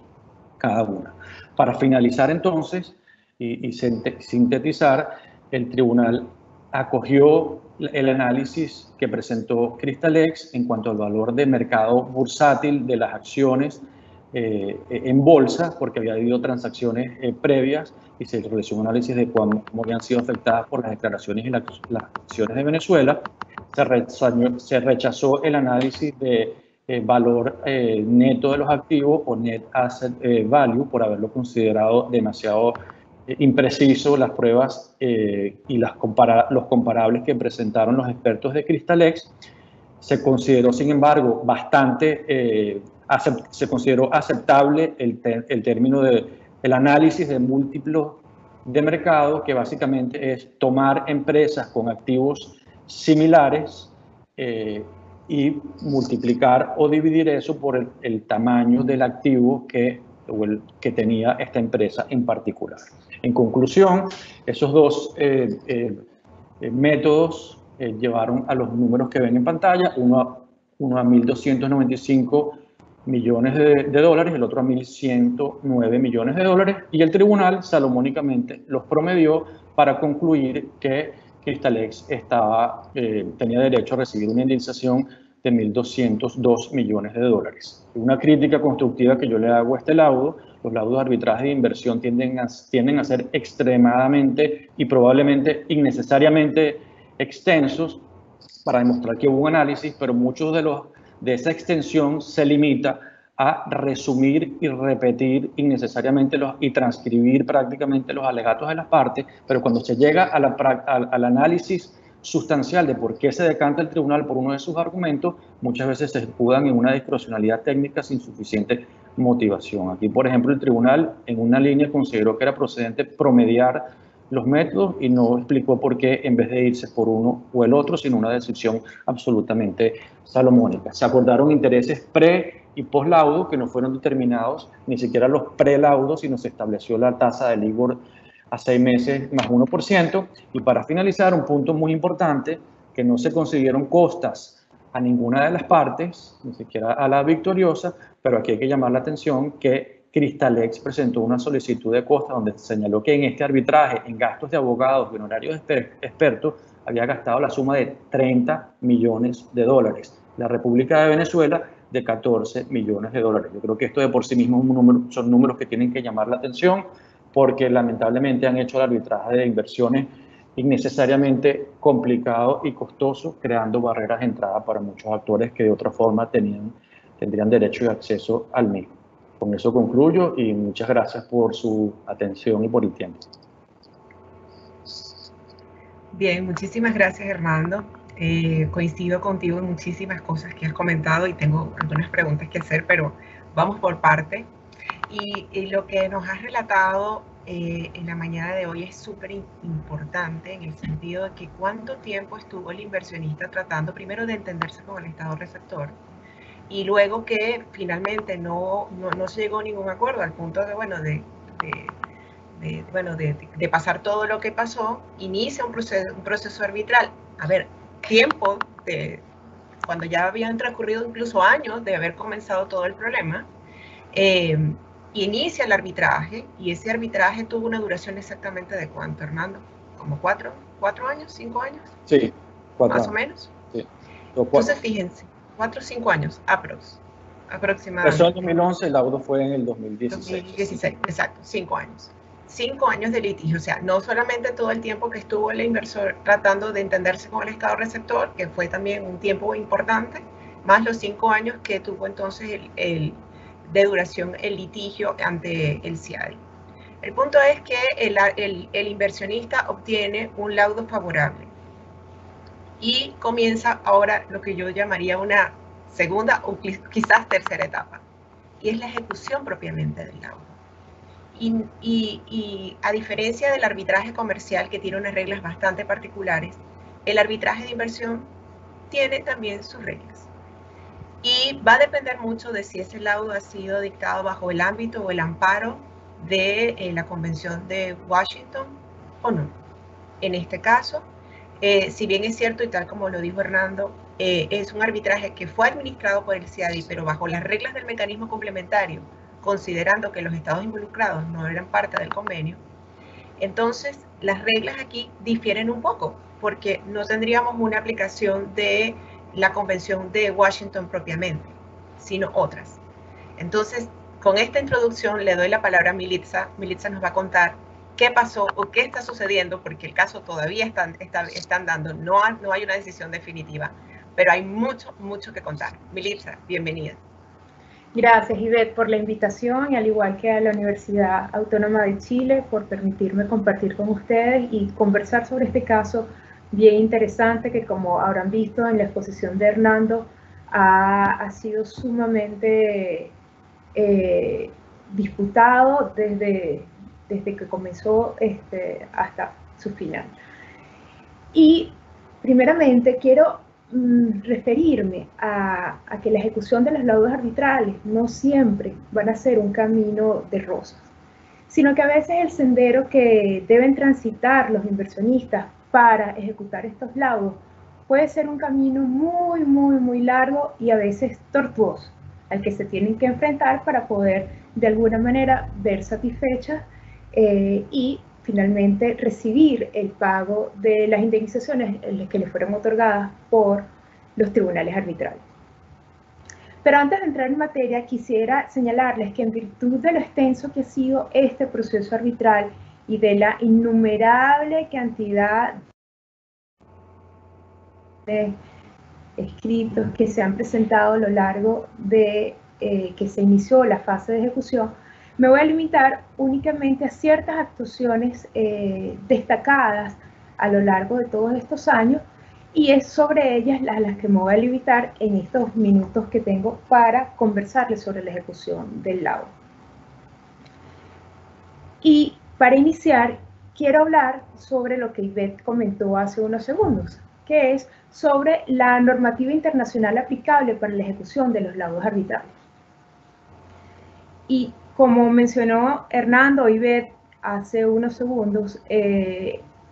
Speaker 2: cada una. Para finalizar entonces y sintetizar, el tribunal acogió el análisis que presentó Cristalex en cuanto al valor de mercado bursátil de las acciones en bolsa, porque había habido transacciones previas y se realizó un análisis de cómo habían sido afectadas por las declaraciones y las acciones de Venezuela. Se rechazó el análisis de valor neto de los activos o net asset value por haberlo considerado demasiado impreciso las pruebas y los comparables que presentaron los expertos de Cristalex. Se consideró, sin embargo, se consideró aceptable el término del análisis de múltiplos de mercado, que básicamente es tomar empresas con activos similares y multiplicar o dividir eso por el tamaño del activo que tenía esta empresa en particular. En conclusión, esos dos métodos llevaron a los números que ven en pantalla, uno a 1.295 millones de dólares, el otro a 1.109 millones de dólares, y el tribunal salomónicamente los promedió para concluir que Cristalex tenía derecho a recibir una indemnización de 1.202 millones de dólares. Una crítica constructiva que yo le hago a este laudo: los laudos de arbitraje de inversión tienden a ser extremadamente y probablemente innecesariamente extensos para demostrar que hubo un análisis, pero muchos de de esa extensión se limita a resumir y repetir innecesariamente y transcribir prácticamente los alegatos de las partes, pero cuando se llega al análisis sustancial de por qué se decanta el tribunal por uno de sus argumentos, muchas veces se escudan en una discrecionalidad técnica sin suficiente motivación. Aquí, por ejemplo, el tribunal en una línea consideró que era procedente promediar los métodos y no explicó por qué en vez de irse por uno o el otro, sino una decisión absolutamente salomónica. Se acordaron intereses pre y post-laudo que no fueron determinados, ni siquiera los pre-laudos, sino se estableció la tasa de LIBOR a 6 meses más 1%. Y para finalizar, un punto muy importante, que no se consiguieron costas a ninguna de las partes, ni siquiera a la victoriosa, pero aquí hay que llamar la atención que Cristalex presentó una solicitud de costas donde señaló que en este arbitraje, en gastos de abogados y honorarios expertos, había gastado la suma de $30 millones. La República de Venezuela de $14 millones. Yo creo que esto de por sí mismo son números que tienen que llamar la atención, porque lamentablemente han hecho el arbitraje de inversiones innecesariamente complicado y costoso, creando barreras de entrada para muchos actores que de otra forma tendrían derecho y acceso al mismo. Con eso concluyo y muchas gracias por su atención y por el tiempo.
Speaker 1: Bien, muchísimas gracias, Hernando. Coincido contigo en muchísimas cosas que has comentado y tengo algunas preguntas que hacer, pero vamos por parte. Y lo que nos has relatado en la mañana de hoy es súper importante en el sentido de que cuánto tiempo estuvo el inversionista tratando primero de entenderse con el estado receptor y luego que finalmente no se llegó a ningún acuerdo al punto de, bueno, de pasar todo lo que pasó, inicia un proceso arbitral. A ver, tiempo cuando ya habían transcurrido incluso años de haber comenzado todo el problema, inicia el arbitraje y ese arbitraje tuvo una duración exactamente de ¿cuánto, Hernando? ¿Como 4 años, 5 años?
Speaker 2: Sí, 4
Speaker 1: más o menos.
Speaker 2: Sí.
Speaker 1: Entonces, fíjense, 4 o 5 años, aproximadamente.
Speaker 2: Empezó en 2011, el laudo fue en el 2016.
Speaker 1: 2016, exacto, 5 años. 5 años de litigio, o sea, no solamente todo el tiempo que estuvo el inversor tratando de entenderse con el estado receptor, que fue también un tiempo importante, más los 5 años que tuvo entonces de duración el litigio ante el CIADI. El punto es que el inversionista obtiene un laudo favorable y comienza ahora lo que yo llamaría una segunda o quizás tercera etapa, y es la ejecución propiamente del laudo. Y a diferencia del arbitraje comercial, que tiene unas reglas bastante particulares, el arbitraje de inversión tiene también sus reglas. Y va a depender mucho de si ese laudo ha sido dictado bajo el ámbito o el amparo de la Convención de Washington o no. En este caso, si bien es cierto, y tal como lo dijo Hernando, es un arbitraje que fue administrado por el CIADI, pero bajo las reglas del mecanismo complementario, considerando que los estados involucrados no eran parte del convenio, entonces las reglas aquí difieren un poco, porque no tendríamos una aplicación de la Convención de Washington propiamente, sino otras. Entonces, con esta introducción le doy la palabra a Militza. Militza nos va a contar qué pasó o qué está sucediendo, porque el caso todavía están dando, no hay una decisión definitiva, pero hay mucho que contar. Militza, bienvenida.
Speaker 3: Gracias, Ivette, por la invitación y al igual que a la Universidad Autónoma de Chile por permitirme compartir con ustedes y conversar sobre este caso bien interesante que, como habrán visto en la exposición de Hernando, ha sido sumamente disputado desde que comenzó hasta su final. Y primeramente quiero referirme a que la ejecución de los laudos arbitrales no siempre van a ser un camino de rosas, sino que a veces el sendero que deben transitar los inversionistas para ejecutar estos laudos puede ser un camino muy largo y a veces tortuoso, al que se tienen que enfrentar para poder de alguna manera ver satisfechas y finalmente recibir el pago de las indemnizaciones que les fueron otorgadas por los tribunales arbitrales. Pero antes de entrar en materia, quisiera señalarles que en virtud de lo extenso que ha sido este proceso arbitral y de la innumerable cantidad de escritos que se han presentado a lo largo de que se inició la fase de ejecución, me voy a limitar únicamente a ciertas actuaciones destacadas a lo largo de todos estos años, y es sobre ellas las que me voy a limitar en estos minutos que tengo para conversarles sobre la ejecución del laudo. Y para iniciar, quiero hablar sobre lo que Ivette comentó hace unos segundos, que es sobre la normativa internacional aplicable para la ejecución de los laudos arbitrarios. Y como mencionó Hernando o Ivette hace unos segundos,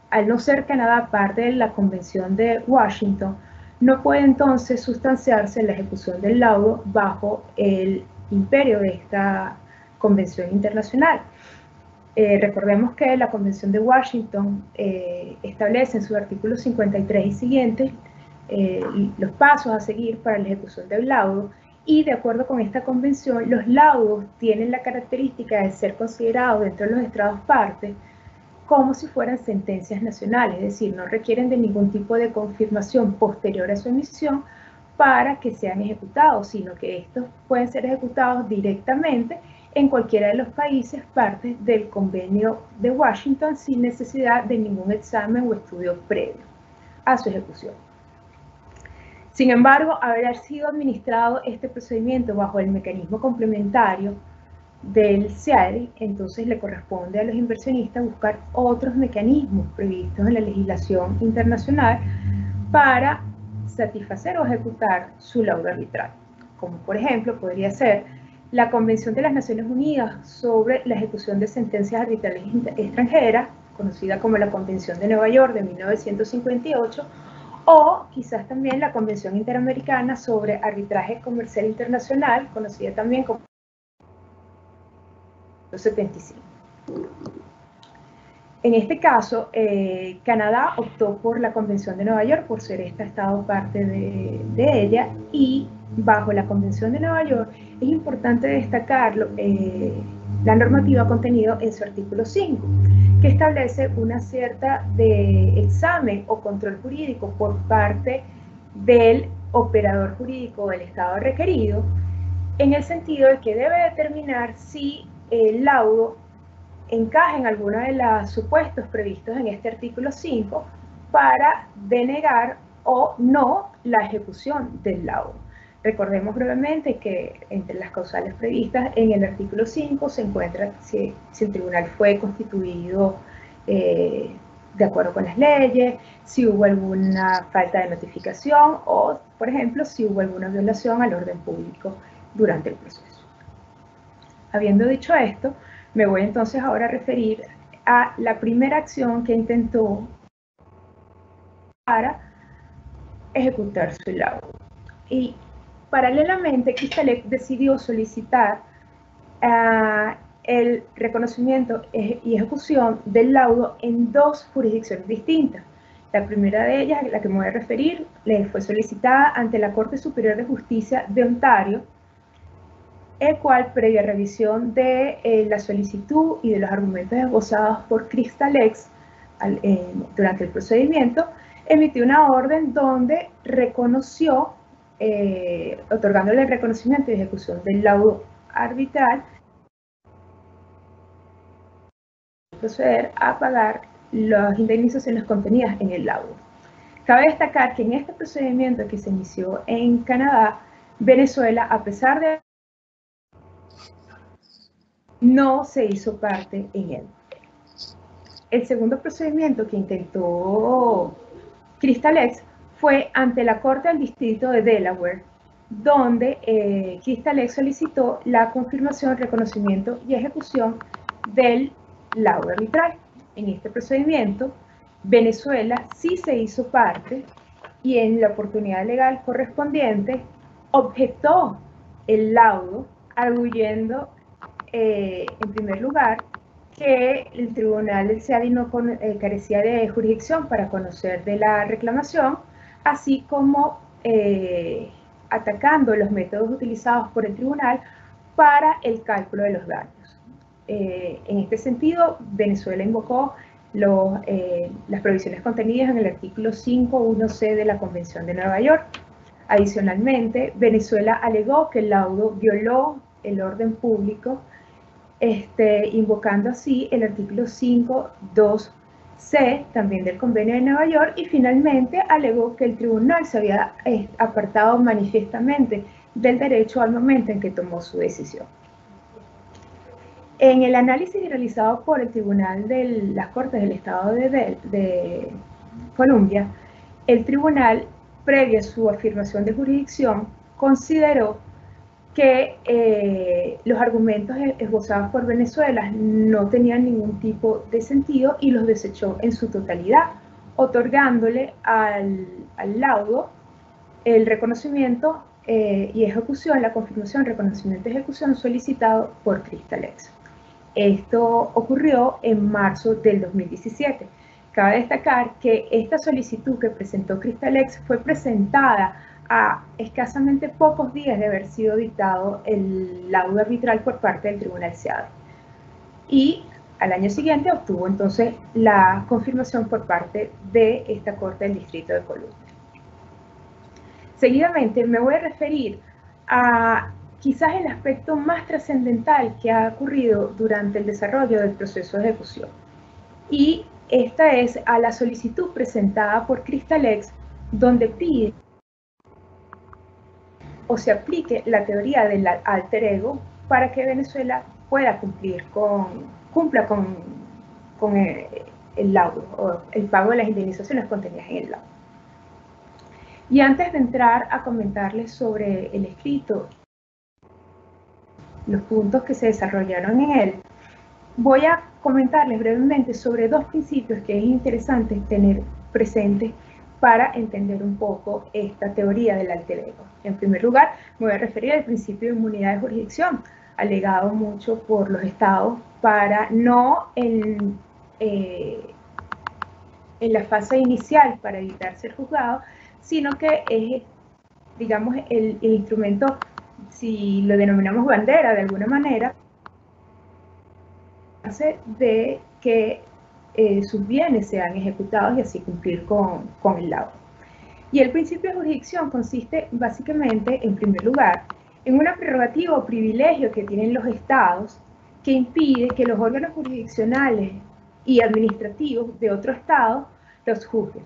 Speaker 3: al no ser Canadá parte de la Convención de Washington, no puede entonces sustanciarse la ejecución del laudo bajo el imperio de esta convención internacional. Recordemos que la Convención de Washington establece en su artículo 53 y siguientes los pasos a seguir para la ejecución del laudo, y de acuerdo con esta convención, los laudos tienen la característica de ser considerados dentro de los estados partes como si fueran sentencias nacionales, es decir, no requieren de ningún tipo de confirmación posterior a su emisión para que sean ejecutados, sino que estos pueden ser ejecutados directamente en cualquiera de los países partes del Convenio de Washington sin necesidad de ningún examen o estudio previo a su ejecución. Sin embargo, haber sido administrado este procedimiento bajo el mecanismo complementario del CIADI, entonces le corresponde a los inversionistas buscar otros mecanismos previstos en la legislación internacional para satisfacer o ejecutar su laudo arbitral, como por ejemplo podría ser la Convención de las Naciones Unidas sobre la ejecución de sentencias arbitrales extranjeras, conocida como la Convención de Nueva York de 1958, o quizás también la Convención Interamericana sobre Arbitraje Comercial Internacional, conocida también como 75. En este caso, Canadá optó por la Convención de Nueva York por ser este estado parte de ella, y bajo la Convención de Nueva York es importante destacarlo, la normativa contenida en su artículo 5, que establece una cierta de examen o control jurídico por parte del operador jurídico del estado requerido, en el sentido de que debe determinar si el laudo encaja en alguno de los supuestos previstos en este artículo 5 para denegar o no la ejecución del laudo. Recordemos brevemente que entre las causales previstas en el artículo 5 se encuentra si el tribunal fue constituido de acuerdo con las leyes, si hubo alguna falta de notificación o, por ejemplo, si hubo alguna violación al orden público durante el proceso. Habiendo dicho esto, me voy entonces ahora a referir a la primera acción que intentó para ejecutar su laudo. Y paralelamente, Crystalec decidió solicitar el reconocimiento y ejecución del laudo en dos jurisdicciones distintas. La primera de ellas, a la que me voy a referir, le fue solicitada ante la Corte Superior de Justicia de Ontario, el cual, previa revisión de la solicitud y de los argumentos esbozados por Crystalec durante el procedimiento, emitió una orden donde reconoció, otorgándole el reconocimiento y ejecución del laudo arbitral, proceder a pagar las indemnizaciones contenidas en el laudo. Cabe destacar que en este procedimiento que se inició en Canadá, Venezuela, a pesar de no se hizo parte en él. El segundo procedimiento que intentó Crystalec fue ante la Corte del Distrito de Delaware, donde Crystalec solicitó la confirmación, reconocimiento y ejecución del laudo arbitral. En este procedimiento, Venezuela sí se hizo parte y en la oportunidad legal correspondiente objetó el laudo, arguyendo en primer lugar que el tribunal del CIADI no carecía de jurisdicción para conocer de la reclamación, así como atacando los métodos utilizados por el tribunal para el cálculo de los daños. En este sentido, Venezuela invocó las provisiones contenidas en el artículo 5.1c de la Convención de Nueva York, Adicionalmente, Venezuela alegó que el laudo violó el orden público, invocando así el artículo 5.2c también del Convenio de Nueva York, y finalmente alegó que el tribunal se había apartado manifiestamente del derecho al momento en que tomó su decisión. En el análisis realizado por el Tribunal de las Cortes del Estado de Colombia, el tribunal, previa a su afirmación de jurisdicción, consideró que los argumentos esbozados por Venezuela no tenían ningún tipo de sentido y los desechó en su totalidad, otorgándole al laudo el reconocimiento y ejecución, la confirmación, reconocimiento y ejecución solicitado por Cristalex. Esto ocurrió en marzo del 2017. Cabe destacar que esta solicitud que presentó Cristalex fue presentada a escasamente pocos días de haber sido dictado el laudo arbitral por parte del Tribunal CIADI. Y al año siguiente obtuvo entonces la confirmación por parte de esta Corte del Distrito de Colombia. Seguidamente me voy a referir a quizás el aspecto más trascendental que ha ocurrido durante el desarrollo del proceso de ejecución. Y esta es a la solicitud presentada por Cristalex, donde pide o se aplique la teoría del alter ego para que Venezuela pueda cumpla con el laudo o el pago de las indemnizaciones contenidas en el laudo. Y antes de entrar a comentarles sobre el escrito, los puntos que se desarrollaron en él, voy a comentarles brevemente sobre dos principios que es interesante tener presentes para entender un poco esta teoría del alter ego. En primer lugar, me voy a referir al principio de inmunidad de jurisdicción, alegado mucho por los estados para no en la fase inicial para evitar ser juzgado, sino que es, digamos, el instrumento, si lo denominamos bandera de alguna manera, de que sus bienes sean ejecutados y así cumplir con el laudo. Y el principio de jurisdicción consiste básicamente, en primer lugar, en una prerrogativa o privilegio que tienen los estados que impide que los órganos jurisdiccionales y administrativos de otro estado los juzguen.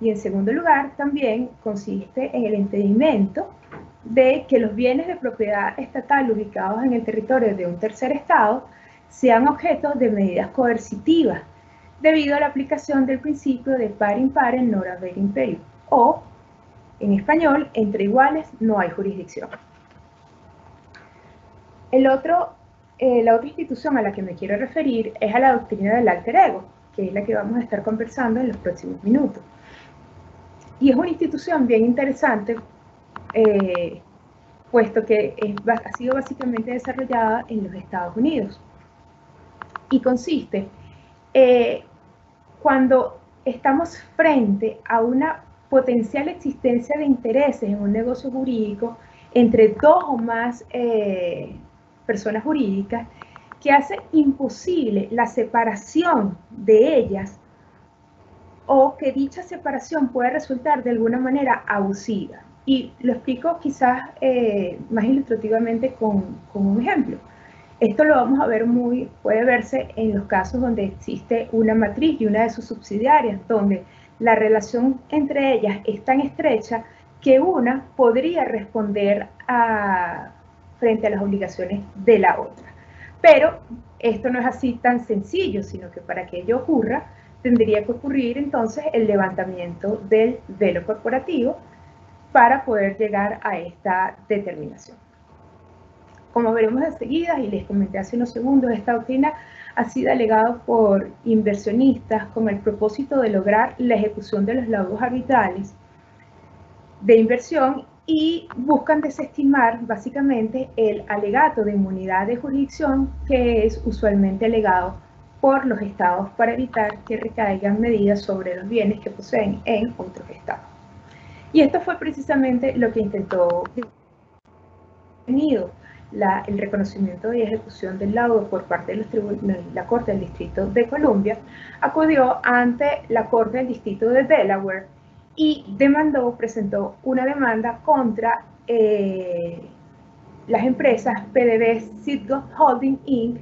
Speaker 3: Y en segundo lugar, también consiste en el impedimento de que los bienes de propiedad estatal ubicados en el territorio de un tercer estado sean objeto de medidas coercitivas, debido a la aplicación del principio de par impare non haber imperium, o, en español, entre iguales no hay jurisdicción. La otra institución a la que me quiero referir es a la doctrina del alter ego, que es la que vamos a estar conversando en los próximos minutos. Y es una institución bien interesante, puesto que ha sido básicamente desarrollada en los Estados Unidos. Y consiste, cuando estamos frente a una potencial existencia de intereses en un negocio jurídico entre dos o más personas jurídicas, que hace imposible la separación de ellas, o que dicha separación puede resultar de alguna manera abusiva. Y lo explico quizás más ilustrativamente con un ejemplo. Esto lo vamos a ver puede verse en los casos donde existe una matriz y una de sus subsidiarias, donde la relación entre ellas es tan estrecha que una podría responder frente a las obligaciones de la otra. Pero esto no es así tan sencillo, sino que para que ello ocurra, tendría que ocurrir entonces el levantamiento del velo corporativo para poder llegar a esta determinación. Como veremos enseguida, y les comenté hace unos segundos, esta doctrina ha sido alegada por inversionistas con el propósito de lograr la ejecución de los laudos arbitrales de inversión y buscan desestimar básicamente el alegato de inmunidad de jurisdicción que es usualmente alegado por los estados para evitar que recaigan medidas sobre los bienes que poseen en otros estados. Y esto fue precisamente lo que intentó el reconocimiento y ejecución del laudo por parte de la Corte del Distrito de Columbia, acudió ante la Corte del Distrito de Delaware y presentó una demanda contra las empresas PDVSA Citgo Holding Inc.,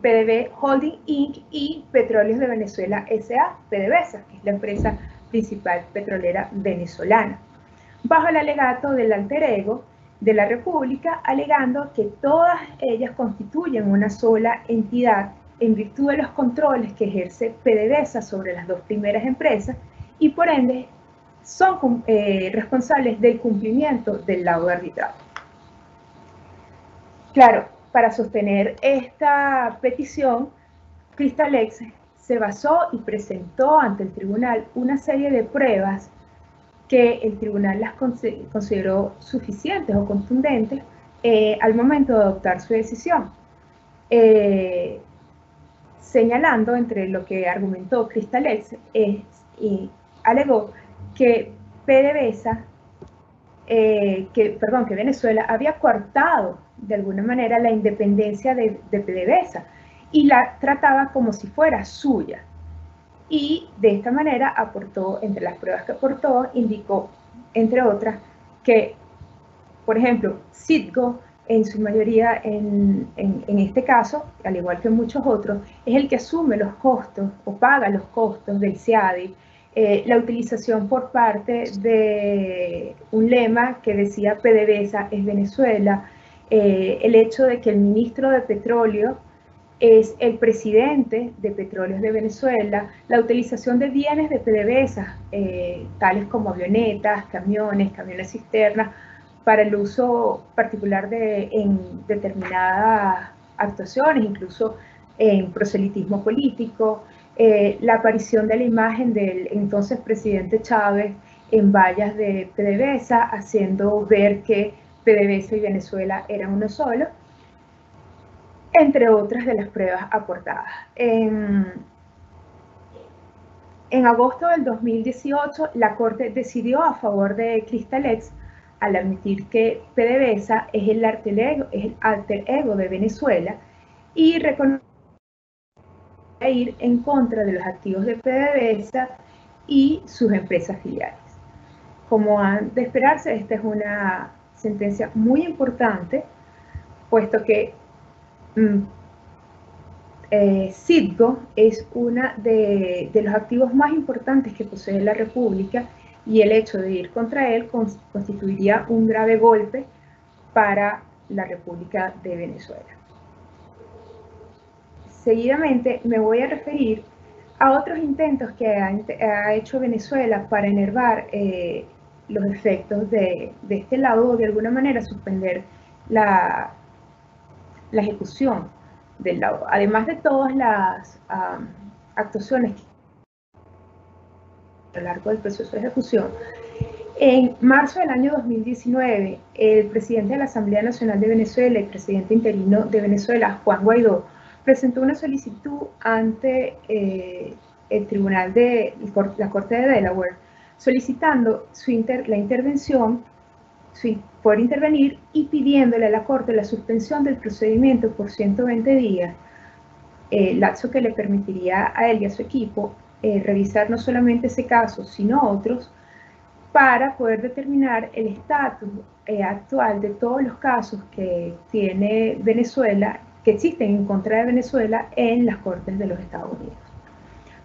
Speaker 3: PDVSA Holding Inc. y Petróleos de Venezuela S.A., PDVSA, que es la empresa principal petrolera venezolana, bajo el alegato del alter ego de la República, alegando que todas ellas constituyen una sola entidad en virtud de los controles que ejerce PDVSA sobre las dos primeras empresas y por ende son responsables del cumplimiento del laudo arbitral. Claro, para sostener esta petición, Cristalex se basó y presentó ante el tribunal una serie de pruebas que el tribunal las consideró suficientes o contundentes al momento de adoptar su decisión, señalando entre lo que argumentó Cristalex y alegó que PDVSA, que Venezuela había coartado de alguna manera la independencia de PDVSA y la trataba como si fuera suya. Y de esta manera aportó, entre las pruebas que aportó, indicó, entre otras, que, por ejemplo, Citgo, en su mayoría, en este caso, al igual que en muchos otros, es el que asume los costos o paga los costos del CIADI, la utilización por parte de un lema que decía PDVSA es Venezuela, el hecho de que el ministro de Petróleo es el presidente de Petróleos de Venezuela, la utilización de bienes de PDVSA, tales como avionetas, camiones cisternas, para el uso particular en determinadas actuaciones, incluso en proselitismo político, la aparición de la imagen del entonces presidente Chávez en vallas de PDVSA, haciendo ver que PDVSA y Venezuela eran uno solo, entre otras de las pruebas aportadas. En agosto del 2018, la Corte decidió a favor de Cristalex al admitir que PDVSA es el alter ego de Venezuela y reconocer ir en contra de los activos de PDVSA y sus empresas filiales. Como han de esperarse, esta es una sentencia muy importante, puesto que Citgo es uno de los activos más importantes que posee la República y el hecho de ir contra él constituiría un grave golpe para la República de Venezuela. Seguidamente me voy a referir a otros intentos que ha hecho Venezuela para enervar los efectos de este laudo o de alguna manera suspender la ejecución del laudo. Además de todas las actuaciones a lo largo del proceso de ejecución, en marzo del año 2019, el presidente de la Asamblea Nacional de Venezuela y presidente interino de Venezuela, Juan Guaidó, presentó una solicitud ante el tribunal de la Corte de Delaware, solicitando la intervención, por intervenir y pidiéndole a la Corte la suspensión del procedimiento por 120 días, lapso que le permitiría a él y a su equipo revisar no solamente ese caso, sino otros, para poder determinar el estatus actual de todos los casos que tiene Venezuela, que existen en contra de Venezuela en las Cortes de los Estados Unidos.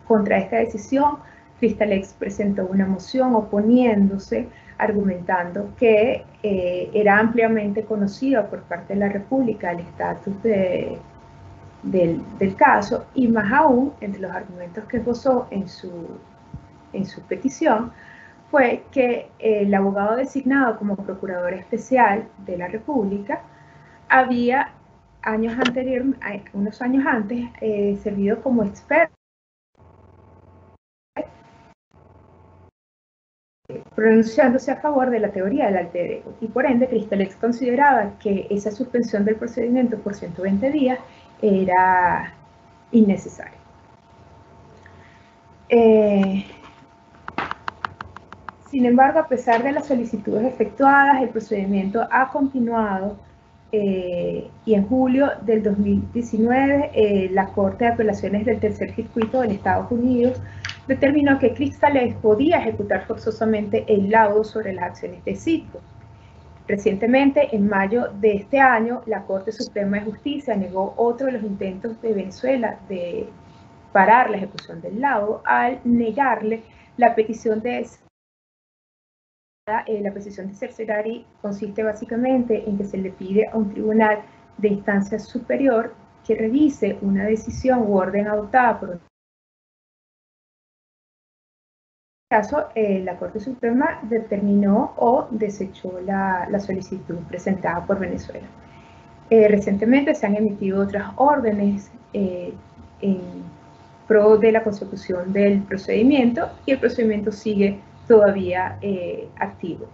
Speaker 3: Contra esta decisión, Cristalex presentó una moción oponiéndose, argumentando que era ampliamente conocido por parte de la República el estatus del caso, y más aún, entre los argumentos que esbozó en su petición, fue que el abogado designado como procurador especial de la República había unos años antes servido como experto, pronunciándose a favor de la teoría del alter ego, y por ende Cristalex consideraba que esa suspensión del procedimiento por 120 días era innecesaria. Sin embargo, a pesar de las solicitudes efectuadas, el procedimiento ha continuado y en julio del 2019 la Corte de Apelaciones del Tercer Circuito de Estados Unidos determinó que Cristalex podía ejecutar forzosamente el laudo sobre las acciones de Citgo. Recientemente, en mayo de este año, la Corte Suprema de Justicia negó otro de los intentos de Venezuela de parar la ejecución del laudo al negarle la petición de cerciorari. Consiste básicamente en que se le pide a un tribunal de instancia superior que revise una decisión u orden adoptada por un caso, la Corte Suprema determinó o desechó la solicitud presentada por Venezuela. Recientemente se han emitido otras órdenes en pro de la consecución del procedimiento y el procedimiento sigue todavía activo.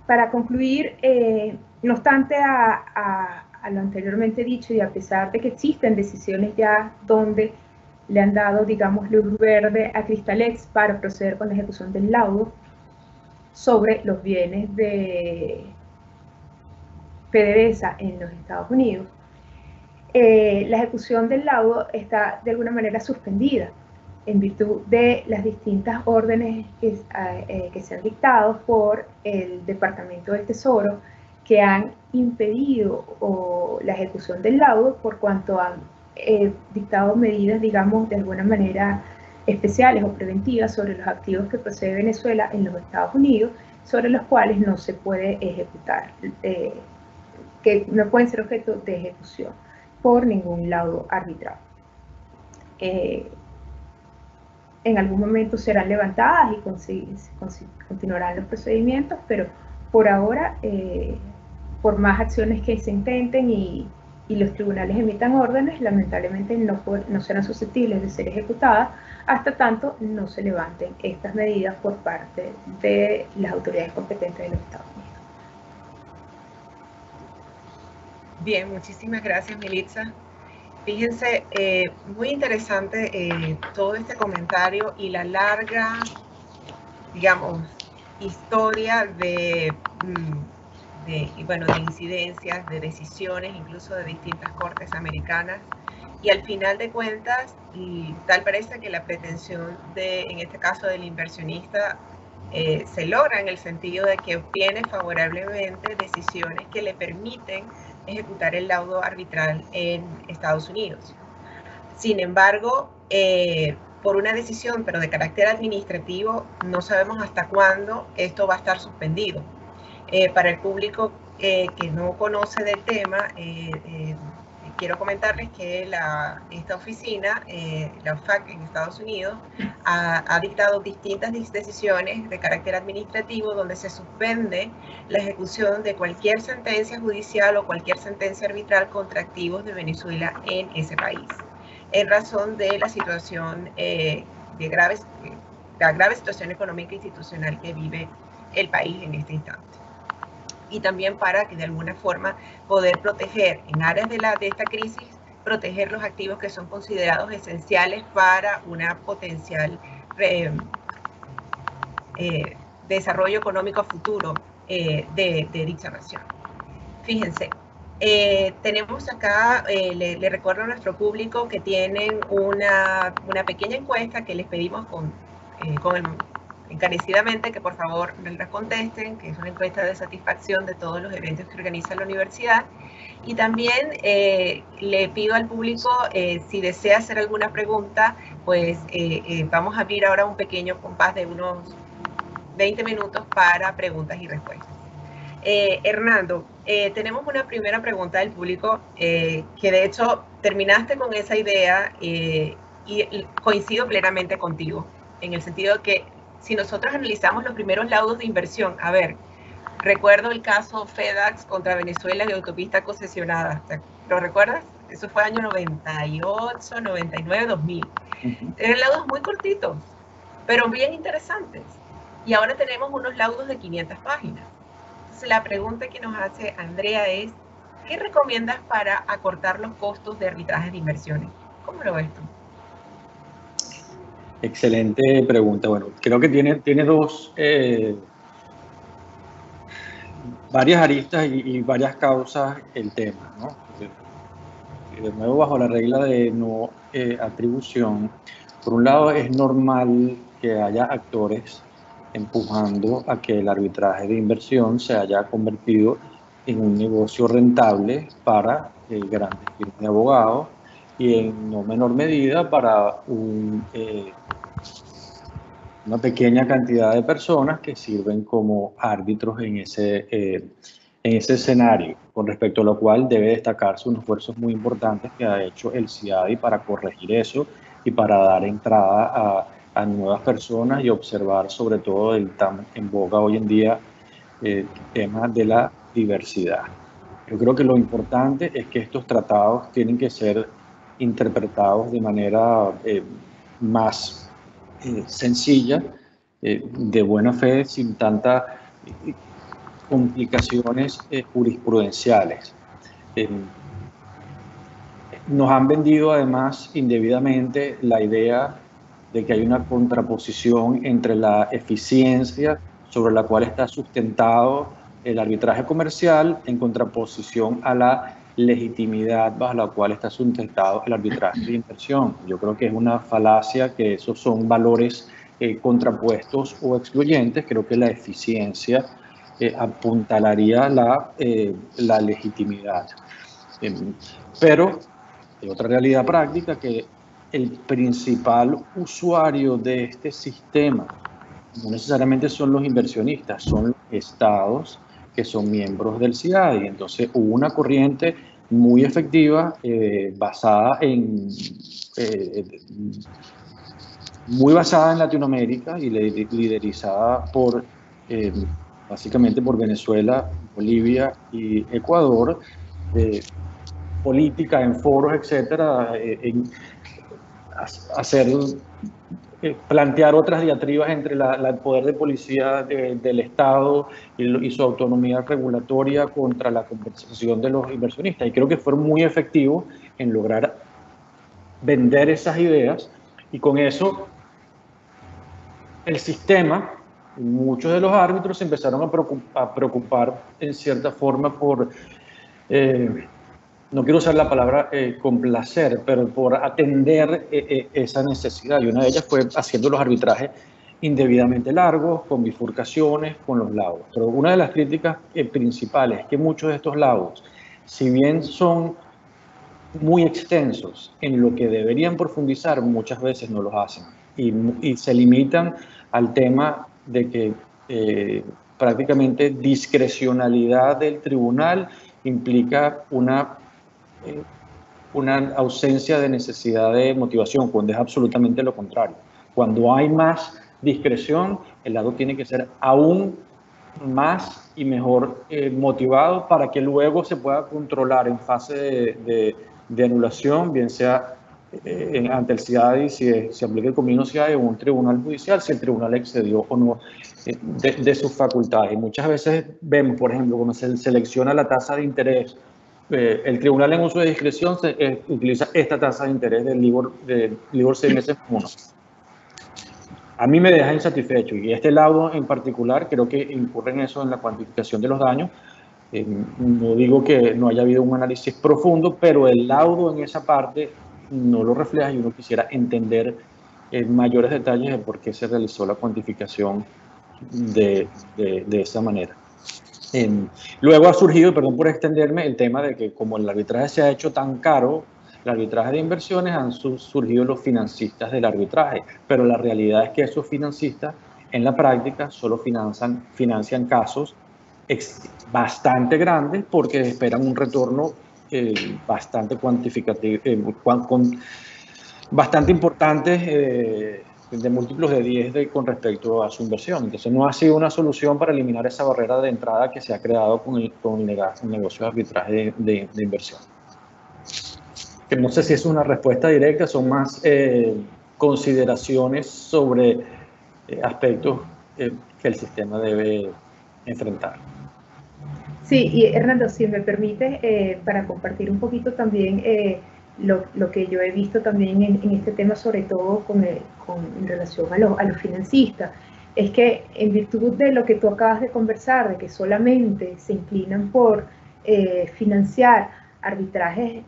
Speaker 3: Para concluir, no obstante a lo anteriormente dicho y a pesar de que existen decisiones ya donde le han dado, digamos, luz verde a Cristalex para proceder con la ejecución del laudo sobre los bienes de PDVSA en los Estados Unidos, la ejecución del laudo está de alguna manera suspendida en virtud de las distintas órdenes que se han dictado por el Departamento del Tesoro, que han impedido la ejecución del laudo por cuanto han dictado medidas, digamos, de alguna manera especiales o preventivas sobre los activos que posee Venezuela en los Estados Unidos, sobre los cuales no se puede ejecutar, que no pueden ser objeto de ejecución por ningún laudo arbitral. En algún momento serán levantadas y continuarán los procedimientos, pero por ahora, por más acciones que se intenten y los tribunales emitan órdenes, lamentablemente no serán susceptibles de ser ejecutadas hasta tanto no se levanten estas medidas por parte de las autoridades competentes de los Estados Unidos.
Speaker 1: Bien, muchísimas gracias, Melitza. Fíjense, muy interesante todo este comentario y la larga, digamos, historia de incidencias, de decisiones, incluso de distintas cortes americanas. Y al final de cuentas, tal parece que la pretensión en este caso del inversionista, se logra en el sentido de que obtiene favorablemente decisiones que le permiten ejecutar el laudo arbitral en Estados Unidos. Sin embargo, por una decisión, pero de carácter administrativo, no sabemos hasta cuándo esto va a estar suspendido. Para el público que no conoce del tema, quiero comentarles que esta oficina, la OFAC en Estados Unidos, ha dictado distintas decisiones de carácter administrativo donde se suspende la ejecución de cualquier sentencia judicial o cualquier sentencia arbitral contra activos de Venezuela en ese país, en razón de la situación la grave situación económica e institucional que vive el país en este instante. Y también para que de alguna forma poder proteger en áreas de esta crisis, proteger los activos que son considerados esenciales para una potencial desarrollo económico futuro de dicha nación. Fíjense, tenemos acá, le recuerdo a nuestro público que tienen una pequeña encuesta que les pedimos encarecidamente que por favor las contesten, que es una encuesta de satisfacción de todos los eventos que organiza la universidad. Y también le pido al público, si desea hacer alguna pregunta, pues vamos a abrir ahora un pequeño compás de unos 20 minutos para preguntas y respuestas. Hernando, tenemos una primera pregunta del público, que de hecho terminaste con esa idea y coincido plenamente contigo, en el sentido que si nosotros analizamos los primeros laudos de inversión, a ver, recuerdo el caso FedEx contra Venezuela de autopista concesionada, ¿lo recuerdas? Eso fue año 98, 99, 2000. Eran laudos muy cortitos, pero bien interesantes. Y ahora tenemos unos laudos de 500 páginas. Entonces la pregunta que nos hace Andrea es, ¿qué recomiendas para acortar los costos de arbitraje de inversiones? ¿Cómo lo ves tú?
Speaker 2: Excelente pregunta. Bueno, creo que tiene varias aristas y varias causas el tema, ¿no? De nuevo, bajo la regla de no atribución, Por un lado, es normal que haya actores empujando a que el arbitraje de inversión se haya convertido en un negocio rentable para grandes firmas de abogados y en no menor medida para una pequeña cantidad de personas que sirven como árbitros en ese escenario, con respecto a lo cual debe destacarse unos esfuerzos muy importantes que ha hecho el CIADI para corregir eso y para dar entrada a nuevas personas y observar sobre todo el tan en boga hoy en día tema de la diversidad. Yo creo que lo importante es que estos tratados tienen que ser interpretados de manera más sencilla, de buena fe, sin tantas complicaciones jurisprudenciales. Nos han vendido además indebidamente la idea de que hay una contraposición entre la eficiencia sobre la cual está sustentado el arbitraje comercial en contraposición a la legitimidad bajo la cual está sustentado el arbitraje de inversión. Yo creo que es una falacia que esos son valores contrapuestos o excluyentes. Creo que la eficiencia apuntalaría la legitimidad. Pero hay otra realidad práctica, que el principal usuario de este sistema no necesariamente son los inversionistas, son los estados que son miembros del CIADI. Entonces hubo una corriente muy efectiva muy basada en Latinoamérica y liderizada por básicamente por Venezuela, Bolivia y Ecuador, política en foros, etcétera, plantear otras diatribas entre el poder de policía del Estado y su autonomía regulatoria contra la compensación de los inversionistas. Y creo que fueron muy efectivos en lograr vender esas ideas, y con eso el sistema, muchos de los árbitros se empezaron a preocupar en cierta forma por, no quiero usar la palabra complacer, pero por atender esa necesidad. Y una de ellas fue haciendo los arbitrajes indebidamente largos, con bifurcaciones, con los laudos. Pero una de las críticas principales es que muchos de estos laudos, si bien son muy extensos en lo que deberían profundizar, muchas veces no los hacen y se limitan al tema de que prácticamente discrecionalidad del tribunal implica una ausencia de necesidad de motivación, cuando es absolutamente lo contrario. Cuando hay más discreción, el lado tiene que ser aún más y mejor motivado para que luego se pueda controlar en fase de anulación, bien sea ante el CIADI, si se aplica el convenio CIADI, o un tribunal judicial, si el tribunal excedió o no de sus facultades. Y muchas veces vemos, por ejemplo, cuando se selecciona la tasa de interés, el tribunal en uso de discreción utiliza esta tasa de interés del LIBOR 6 meses 1. A mí me deja insatisfecho, y este laudo en particular creo que incurre en eso, en la cuantificación de los daños. No digo que no haya habido un análisis profundo, pero el laudo en esa parte no lo refleja, y uno quisiera entender mayores detalles de por qué se realizó la cuantificación de esa manera. Luego ha surgido, perdón por extenderme, el tema de que como el arbitraje se ha hecho tan caro, el arbitraje de inversiones, han surgido los financistas del arbitraje, pero la realidad es que esos financistas en la práctica solo financian casos bastante grandes, porque esperan un retorno bastante cuantificativo, bastante importante, de múltiplos de 10 con respecto a su inversión. Entonces no ha sido una solución para eliminar esa barrera de entrada que se ha creado con el negocio de arbitraje de inversión. Que no sé si es una respuesta directa, son más consideraciones sobre aspectos que el sistema debe enfrentar.
Speaker 3: Sí, y Hernando, si me permite, para compartir un poquito también lo que yo he visto también en este tema, sobre todo en relación a los financistas, es que en virtud de lo que tú acabas de conversar, de que solamente se inclinan por financiar arbitrajes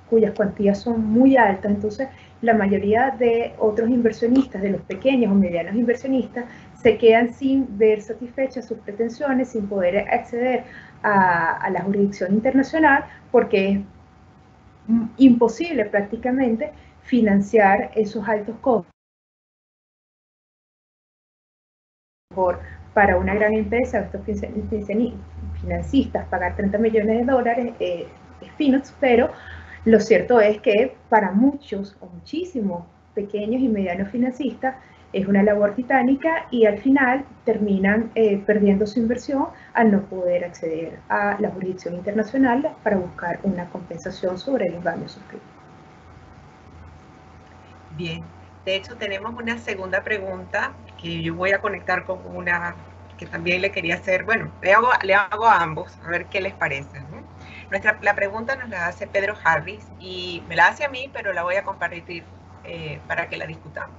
Speaker 3: cuyas cuantías son muy altas, entonces la mayoría de otros inversionistas, de los pequeños o medianos inversionistas, se quedan sin ver satisfechas sus pretensiones, sin poder acceder a la jurisdicción internacional, porque es imposible prácticamente financiar esos altos costos. Para una gran empresa, estos financistas, pagar 30 millones de dólares es peanuts, pero lo cierto es que para muchos o muchísimos pequeños y medianos financistas es una labor titánica y al final terminan perdiendo su inversión al no poder acceder a la jurisdicción internacional para buscar una compensación sobre el daño sufrido.
Speaker 1: Bien, de hecho tenemos una segunda pregunta que yo voy a conectar con una que también le quería hacer. Bueno, le hago a ambos, a ver qué les parece, ¿no? La pregunta nos la hace Pedro Harris y me la hace a mí, pero la voy a compartir para que la discutamos.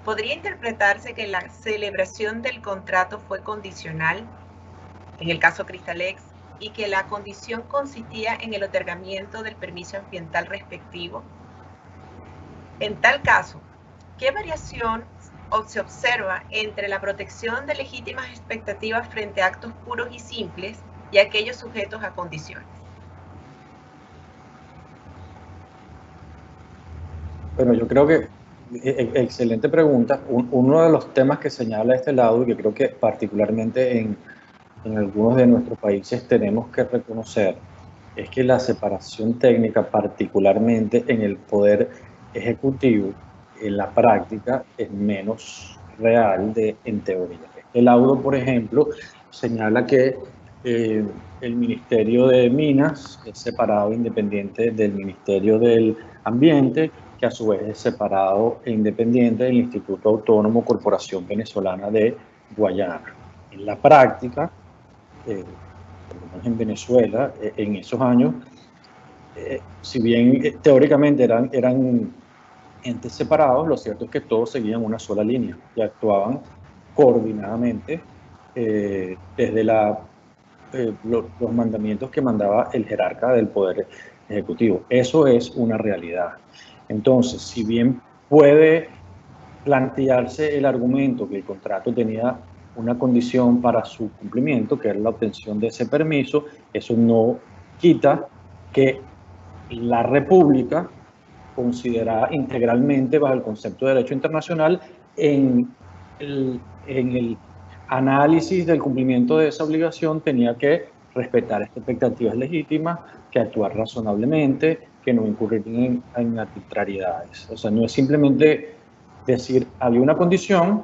Speaker 1: ¿Podría interpretarse que la celebración del contrato fue condicional, en el caso Cristalex, y que la condición consistía en el otorgamiento del permiso ambiental respectivo? En tal caso, ¿qué variación se observa entre la protección de legítimas expectativas frente a actos puros y simples y aquellos sujetos a condiciones?
Speaker 2: Bueno, yo creo que, excelente pregunta. Uno de los temas que señala este lado, y que creo que particularmente en algunos de nuestros países tenemos que reconocer, es que la separación técnica, particularmente en el poder ejecutivo, en la práctica es menos real en teoría. Este laudo, por ejemplo, señala que el Ministerio de Minas es separado e independiente del Ministerio del Ambiente, que a su vez es separado e independiente del Instituto Autónomo Corporación Venezolana de Guayana. En la práctica, por lo menos en Venezuela, en esos años, si bien teóricamente eran entes separados, lo cierto es que todos seguían una sola línea y actuaban coordinadamente desde los mandamientos que mandaba el jerarca del Poder Ejecutivo. Eso es una realidad. Entonces, si bien puede plantearse el argumento que el contrato tenía una condición para su cumplimiento, que era la obtención de ese permiso, eso no quita que la República, considerada integralmente bajo el concepto de derecho internacional, en el análisis del cumplimiento de esa obligación tenía que respetar expectativas legítimas, que actuar razonablemente, que no incurrir en arbitrariedades. O sea, no es simplemente decir, había una condición,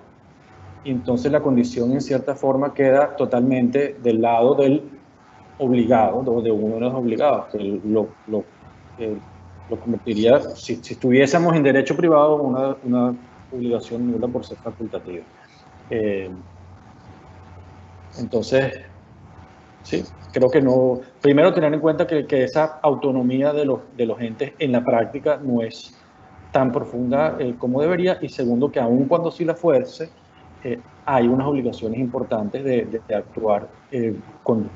Speaker 2: y entonces la condición en cierta forma queda totalmente del lado del obligado, de uno de los obligados, que lo convertiría, si estuviésemos en derecho privado, una obligación nula por ser facultativa. Entonces, sí, creo que no. Primero, tener en cuenta que esa autonomía de los entes en la práctica no es tan profunda como debería, y segundo, que aun cuando sí la fuerce, hay unas obligaciones importantes de actuar con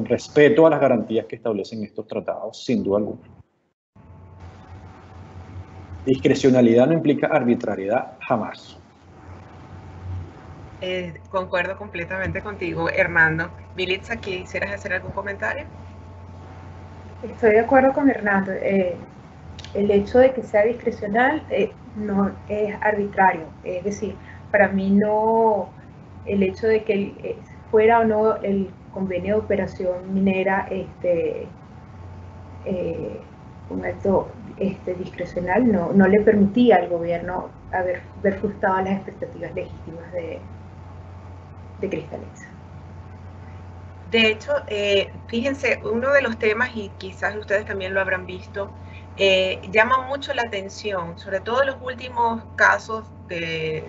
Speaker 2: respeto a las garantías que establecen estos tratados, sin duda alguna. Discrecionalidad no implica arbitrariedad, jamás.
Speaker 1: Concuerdo completamente contigo, Hernando. Militza, ¿quisieras hacer algún comentario?
Speaker 3: Estoy de acuerdo con Hernando. El hecho de que sea discrecional no es arbitrario. Es decir, para mí no, el hecho de que fuera o no el convenio de operación minera un acto discrecional no le permitía al gobierno ver frustradas las expectativas legítimas de Cristalex.
Speaker 1: De hecho, fíjense, uno de los temas, y quizás ustedes también lo habrán visto, llama mucho la atención, sobre todo en los últimos casos que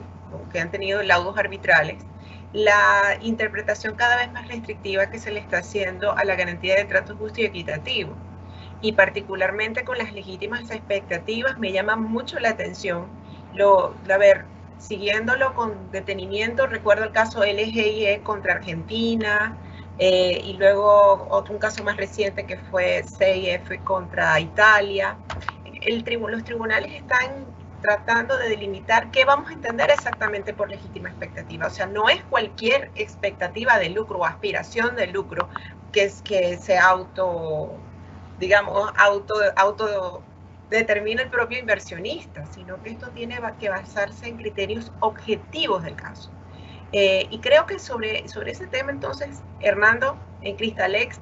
Speaker 1: han tenido laudos arbitrales, la interpretación cada vez más restrictiva que se le está haciendo a la garantía de trato justo y equitativo. Y particularmente con las legítimas expectativas me llama mucho la atención. Siguiéndolo con detenimiento, recuerdo el caso LGIE contra Argentina, y luego un caso más reciente que fue CIF contra Italia. los tribunales están tratando de delimitar qué vamos a entender exactamente por legítima expectativa. O sea, no es cualquier expectativa de lucro o aspiración de lucro que se determina el propio inversionista, sino que esto tiene que basarse en criterios objetivos del caso. Y creo que sobre ese tema, entonces, Hernando, en Cristalex,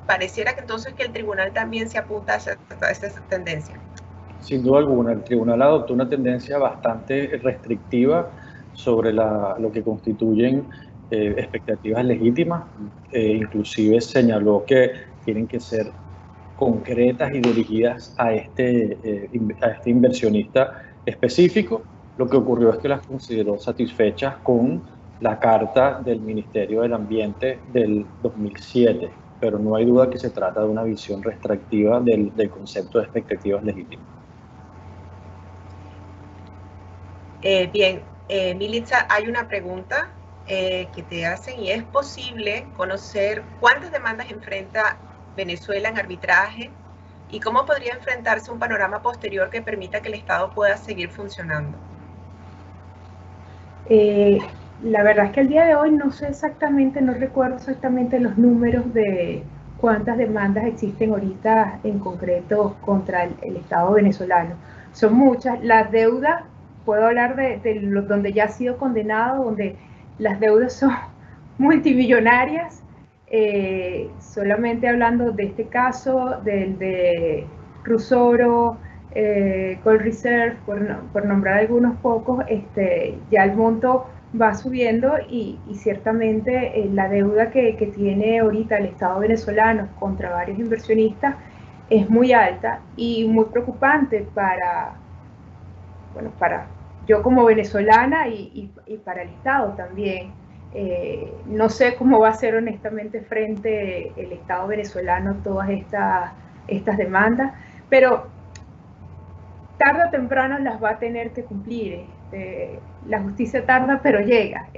Speaker 1: pareciera que entonces que el tribunal también se apunta a esa tendencia.
Speaker 2: Sin duda alguna, el tribunal adoptó una tendencia bastante restrictiva sobre lo que constituyen expectativas legítimas. Inclusive señaló que tienen que ser concretas y dirigidas a este inversionista específico. Lo que ocurrió es que las consideró satisfechas con la carta del Ministerio del Ambiente del 2007, pero no hay duda que se trata de una visión restrictiva del concepto de expectativas legítimas.
Speaker 1: Bien, Militza, hay una pregunta que te hacen, y es posible conocer cuántas demandas enfrenta Venezuela en arbitraje y cómo podría enfrentarse un panorama posterior que permita que el Estado pueda seguir funcionando.
Speaker 3: La verdad es que el día de hoy no recuerdo exactamente los números de cuántas demandas existen ahorita en concreto contra el Estado venezolano. Son muchas. Las deudas, puedo hablar de donde ya ha sido condenado, donde las deudas son multimillonarias. Solamente hablando de este caso, del de Rusoro, Gold Reserve, por nombrar algunos pocos, ya el monto va subiendo y ciertamente la deuda que tiene ahorita el Estado venezolano contra varios inversionistas es muy alta y muy preocupante para yo como venezolana y para el Estado también. No sé cómo va a ser honestamente frente el Estado venezolano todas estas demandas, pero tarde o temprano las va a tener que cumplir. La justicia tarda, pero llega.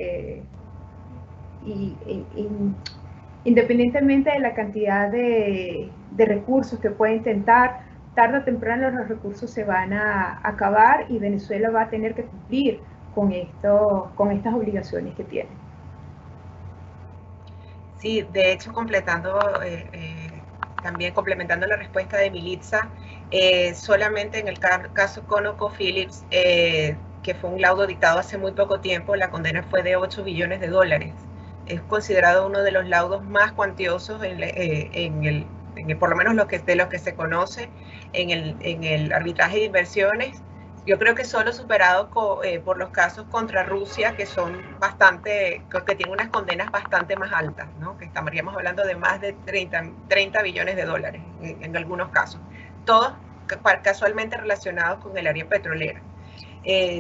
Speaker 3: Independientemente de la cantidad de recursos que pueda intentar, tarde o temprano los recursos se van a acabar y Venezuela va a tener que cumplir con estas obligaciones que tiene.
Speaker 1: Sí, de hecho, también complementando la respuesta de Militza, solamente en el caso ConocoPhillips, que fue un laudo dictado hace muy poco tiempo, la condena fue de $8 billones. Es considerado uno de los laudos más cuantiosos por lo menos de los que se conoce en el arbitraje de inversiones. Yo creo que solo superado por los casos contra Rusia, que que tienen unas condenas bastante más altas, ¿no? Que estaríamos hablando de más de 30 billones de dólares en algunos casos, todos casualmente relacionados con el área petrolera.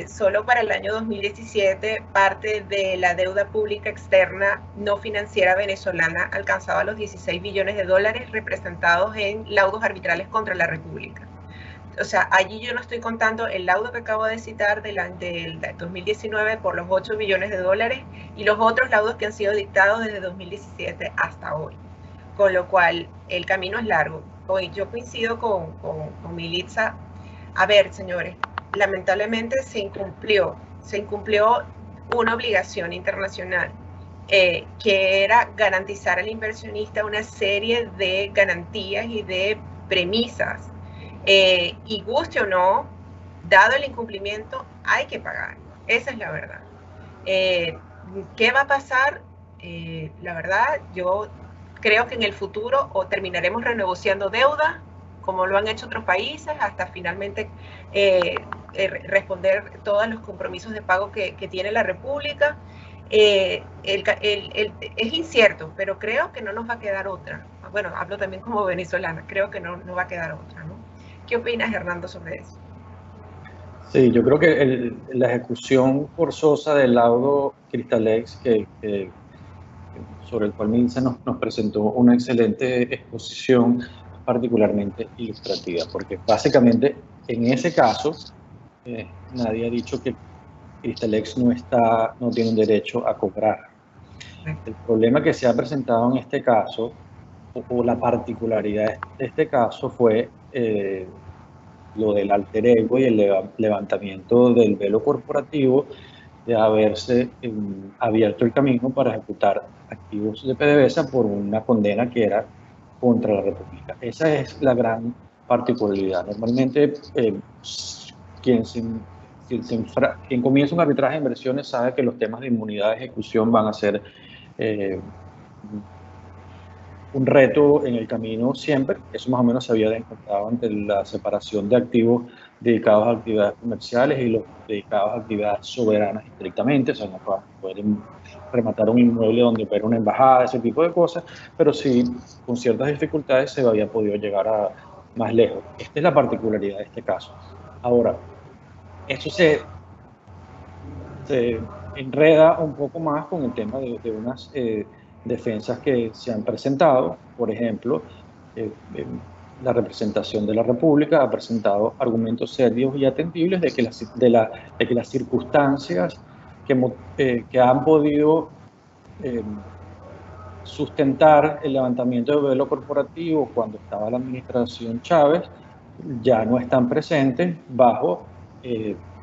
Speaker 1: Solo para el año 2017, parte de la deuda pública externa no financiera venezolana alcanzaba los 16 billones de dólares representados en laudos arbitrales contra la República. O sea, allí yo no estoy contando el laudo que acabo de citar del 2019 por los 8 billones de dólares y los otros laudos que han sido dictados desde 2017 hasta hoy. Con lo cual, el camino es largo. Hoy yo coincido con Militza. A ver, señores, lamentablemente se incumplió una obligación internacional que era garantizar al inversionista una serie de garantías y de premisas. Y guste o no, dado el incumplimiento, hay que pagar. Esa es la verdad. ¿Qué va a pasar? La verdad, yo creo que en el futuro o terminaremos renegociando deuda, como lo han hecho otros países, hasta finalmente responder todos los compromisos de pago que tiene la República. Es incierto, pero creo que no nos va a quedar otra. Bueno, hablo también como venezolana, creo que no va a quedar otra, ¿no? ¿Qué opinas, Hernando, sobre eso?
Speaker 2: Sí, yo creo que la ejecución forzosa del laudo Cristalex, sobre el cual Militza nos presentó una excelente exposición, particularmente ilustrativa, porque básicamente en ese caso nadie ha dicho que Cristalex no tiene un derecho a cobrar. El problema que se ha presentado en este caso, o la particularidad de este caso, fue lo del alter ego y el levantamiento del velo corporativo, de haberse abierto el camino para ejecutar activos de PDVSA por una condena que era contra la República. Esa es la gran particularidad. Normalmente, quien comienza un arbitraje de inversiones sabe que los temas de inmunidad de ejecución van a ser un reto en el camino siempre. Eso más o menos se había encontrado ante la separación de activos dedicados a actividades comerciales y los dedicados a actividades soberanas estrictamente. O sea, no pueden rematar un inmueble donde opera una embajada, ese tipo de cosas, pero sí, con ciertas dificultades se había podido llegar a más lejos. Esta es la particularidad de este caso. Ahora, esto se enreda un poco más con el tema de unas defensas que se han presentado. Por ejemplo, la representación de la República ha presentado argumentos serios y atendibles de que las circunstancias que han podido sustentar el levantamiento del velo corporativo cuando estaba la administración Chávez ya no están presentes bajo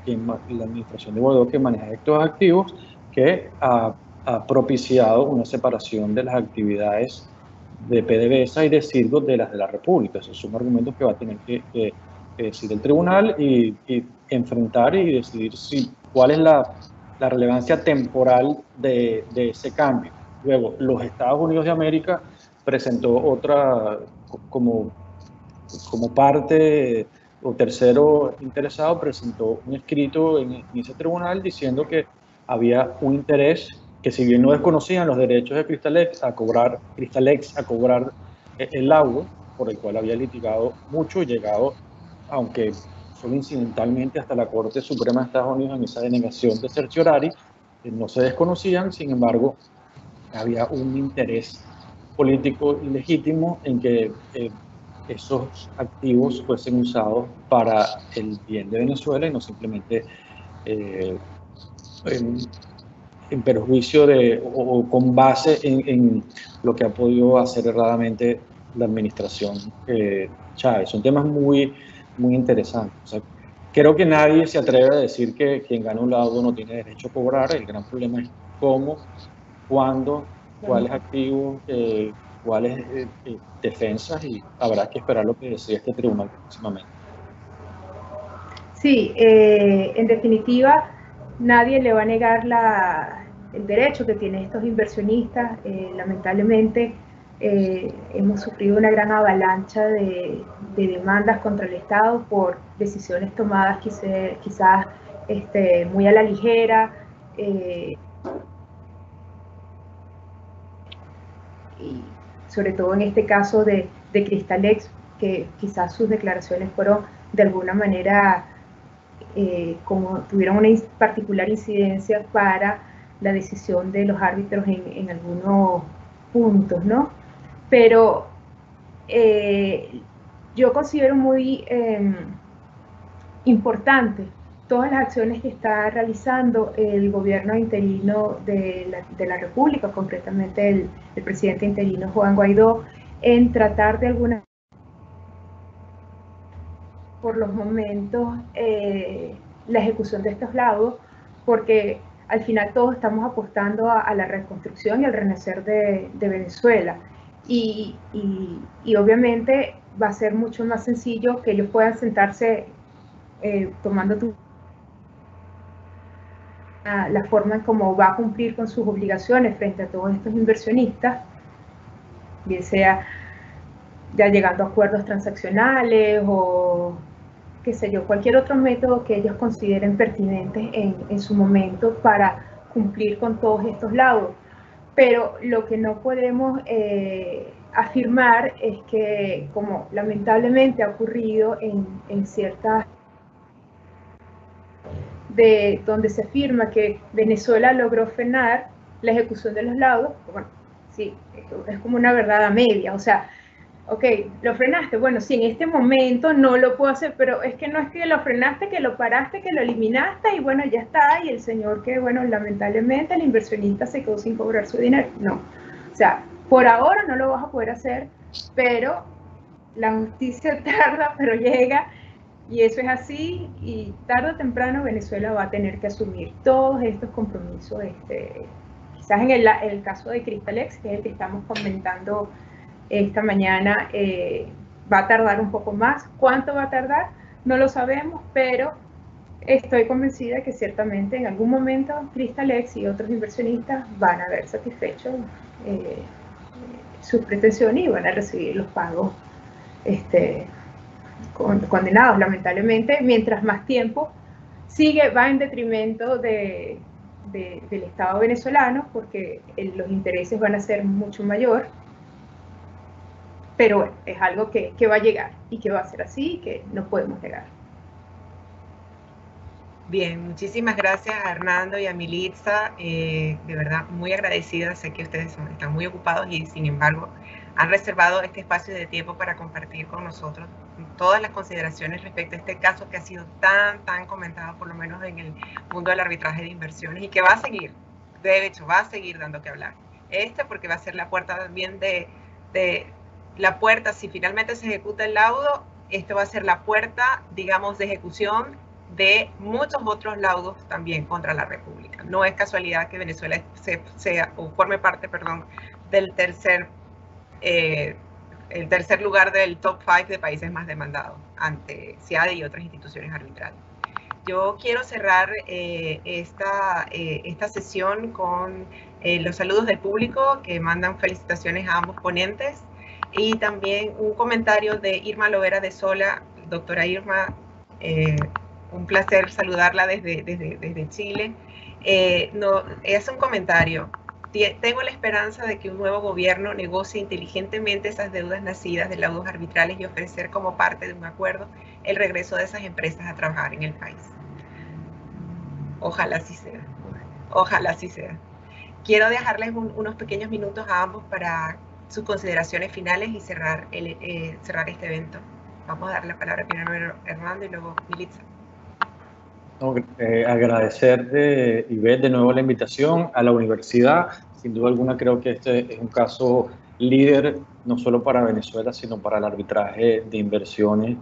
Speaker 2: la administración de Guaidó, que maneja estos activos, que ha propiciado una separación de las actividades de PDVSA y de Cirgos de las de la República. Esos son argumentos que va a tener que decir el tribunal y enfrentar y decidir cuál es la relevancia temporal de ese cambio. Luego, los Estados Unidos de América presentó otra, como parte o tercero interesado, presentó un escrito en ese tribunal diciendo que había un interés, que si bien no desconocían los derechos de Cristalex a cobrar el laudo, por el cual había litigado mucho y llegado, aunque solo incidentalmente, hasta la Corte Suprema de Estados Unidos en esa denegación de certiorari, no se desconocían. Sin embargo, había un interés político legítimo en que esos activos fuesen usados para el bien de Venezuela y no simplemente en perjuicio o con base en lo que ha podido hacer erradamente la administración Chávez. Son temas muy, muy interesantes. O sea, creo que nadie se atreve a decir que quien gana un laudo no tiene derecho a cobrar. El gran problema es cómo, cuándo, cuáles activos, cuáles defensas, y habrá que esperar lo que decida este tribunal próximamente.
Speaker 3: Sí, en definitiva, nadie le va a negar el derecho que tienen estos inversionistas. Lamentablemente, hemos sufrido una gran avalancha de demandas contra el Estado por decisiones tomadas quizás muy a la ligera. Y sobre todo en este caso de Cristalex, que quizás sus declaraciones fueron de alguna manera, como tuvieron una particular incidencia para la decisión de los árbitros en algunos puntos, ¿no? Pero yo considero muy importante todas las acciones que está realizando el gobierno interino de la República, concretamente el presidente interino Juan Guaidó, en tratar de alguna por los momentos la ejecución de estos laudos, porque al final todos estamos apostando a la reconstrucción y al renacer de Venezuela. Y obviamente va a ser mucho más sencillo que ellos puedan sentarse tomando la forma en cómo va a cumplir con sus obligaciones frente a todos estos inversionistas, bien sea ya llegando a acuerdos transaccionales o qué sé yo, cualquier otro método que ellos consideren pertinentes en su momento para cumplir con todos estos laudos. Pero lo que no podemos afirmar es que, como lamentablemente ha ocurrido en ciertas donde se afirma que Venezuela logró frenar la ejecución de los laudos, bueno, sí, es como una verdad a media. O sea, ok, lo frenaste, bueno, sí, en este momento no lo puedo hacer, pero es que no es que lo frenaste, que lo paraste, que lo eliminaste y bueno, ya está, y el señor que, bueno, lamentablemente el inversionista se quedó sin cobrar su dinero. No, o sea, por ahora no lo vas a poder hacer, pero la justicia tarda, pero llega, Y eso es así, y tarde o temprano Venezuela va a tener que asumir todos estos compromisos. Quizás en el caso de Cristalex, que es el que estamos comentando esta mañana, va a tardar un poco más. ¿Cuánto va a tardar? No lo sabemos, pero estoy convencida que ciertamente en algún momento Cristalex y otros inversionistas van a haber satisfecho sus pretensiones y van a recibir los pagos condenados. Lamentablemente, mientras más tiempo va en detrimento del Estado venezolano, porque los intereses van a ser mucho mayor, pero bueno, es algo que va a llegar y que va a ser así y que no podemos negar.
Speaker 1: Bien, muchísimas gracias a Hernando y a Militza, de verdad muy agradecida. Sé que ustedes están muy ocupados y sin embargo han reservado este espacio de tiempo para compartir con nosotros todas las consideraciones respecto a este caso que ha sido tan comentado, por lo menos en el mundo del arbitraje de inversiones, y que va a seguir, de hecho va a seguir dando que hablar. Porque va a ser la puerta también la puerta, si finalmente se ejecuta el laudo, esto va a ser la puerta, digamos, de ejecución de muchos otros laudos también contra la República. No es casualidad que Venezuela forme parte, del el tercer lugar del top 5 de países más demandados ante CIADI y otras instituciones arbitrales. Yo quiero cerrar esta sesión con los saludos del público que mandan felicitaciones a ambos ponentes y también un comentario de Irma Lovera de Sola. Doctora Irma, un placer saludarla desde Chile. Es un comentario. Tengo la esperanza de que un nuevo gobierno negocie inteligentemente esas deudas nacidas de laudos arbitrales y ofrecer como parte de un acuerdo el regreso de esas empresas a trabajar en el país. Ojalá así sea. Ojalá así sea. Quiero dejarles unos pequeños minutos a ambos para sus consideraciones finales y cerrar este evento. Vamos a dar la palabra primero a Hernando y luego a Militza.
Speaker 2: Agradecer, Ivette, de nuevo la invitación a la universidad. Sin duda alguna creo que este es un caso líder, no solo para Venezuela, sino para el arbitraje de inversiones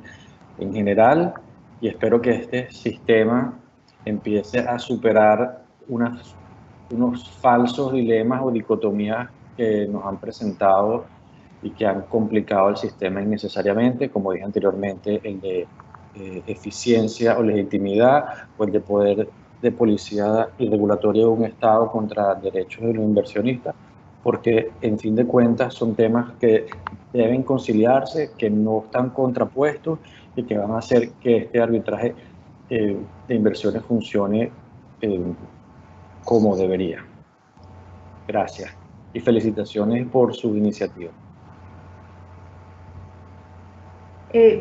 Speaker 2: en general. Y espero que este sistema empiece a superar unos falsos dilemas o dicotomías que nos han presentado y que han complicado el sistema innecesariamente, como dije anteriormente, el de eficiencia o legitimidad, o el de poder de policía y regulatoria de un Estado contra derechos de los inversionistas, porque en fin de cuentas son temas que deben conciliarse, que no están contrapuestos y que van a hacer que este arbitraje de inversiones funcione como debería. Gracias y felicitaciones por su iniciativa.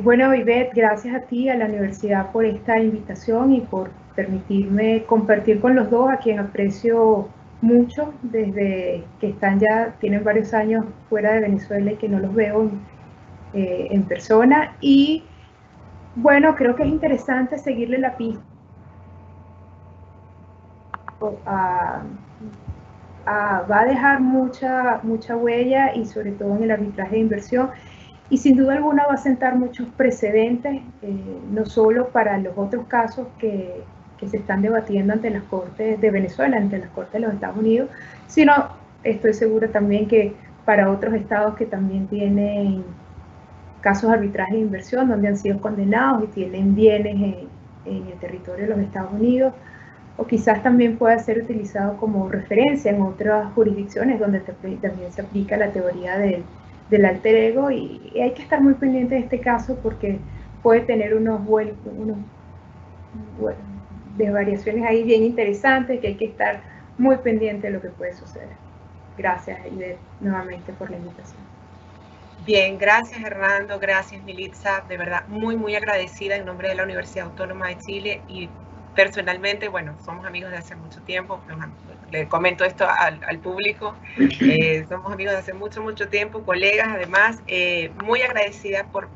Speaker 3: Bueno, Ivette, gracias a ti, a la universidad, por esta invitación y por permitirme compartir con los dos, a quien aprecio mucho desde que tienen varios años fuera de Venezuela y que no los veo en persona. Y bueno, creo que es interesante seguirle la pista va a dejar mucha huella, y sobre todo en el arbitraje de inversión, y sin duda alguna va a sentar muchos precedentes, no solo para los otros casos que se están debatiendo ante las Cortes de Venezuela, ante las Cortes de los Estados Unidos, sino estoy segura también que para otros estados que también tienen casos de arbitraje de inversión donde han sido condenados y tienen bienes en el territorio de los Estados Unidos, o quizás también pueda ser utilizado como referencia en otras jurisdicciones donde también se aplica la teoría del alter ego, y hay que estar muy pendiente de este caso porque puede tener unos desvariaciones ahí bien interesantes, que hay que estar muy pendiente de lo que puede suceder. Gracias, Ivette, nuevamente por la invitación.
Speaker 1: Bien, gracias Hernando, gracias Militza, de verdad muy agradecida en nombre de la Universidad Autónoma de Chile, y personalmente, bueno, somos amigos de hace mucho tiempo, le comento esto al público, somos amigos de hace mucho tiempo, colegas además, muy agradecida por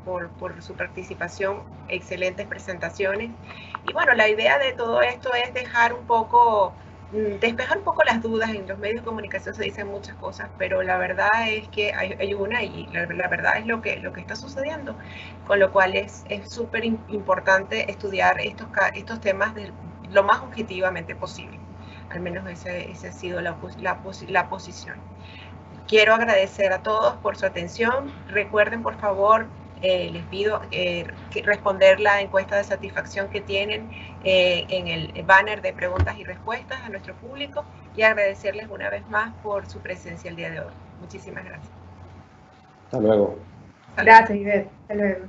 Speaker 1: su participación, excelentes presentaciones. Y bueno, la idea de todo esto es dejar un poco despejar un poco las dudas. En los medios de comunicación se dicen muchas cosas, pero la verdad es que hay una, y la verdad es lo que está sucediendo, con lo cual es súper importante estudiar estos temas lo más objetivamente posible. Al menos esa ha sido la posición. Quiero agradecer a todos por su atención. Recuerden, por favor, les pido responder la encuesta de satisfacción que tienen en el banner de preguntas y respuestas a nuestro público, y agradecerles una vez más por su presencia el día de hoy. Muchísimas gracias.
Speaker 2: Hasta luego.
Speaker 3: Gracias, Ivette. Hasta luego.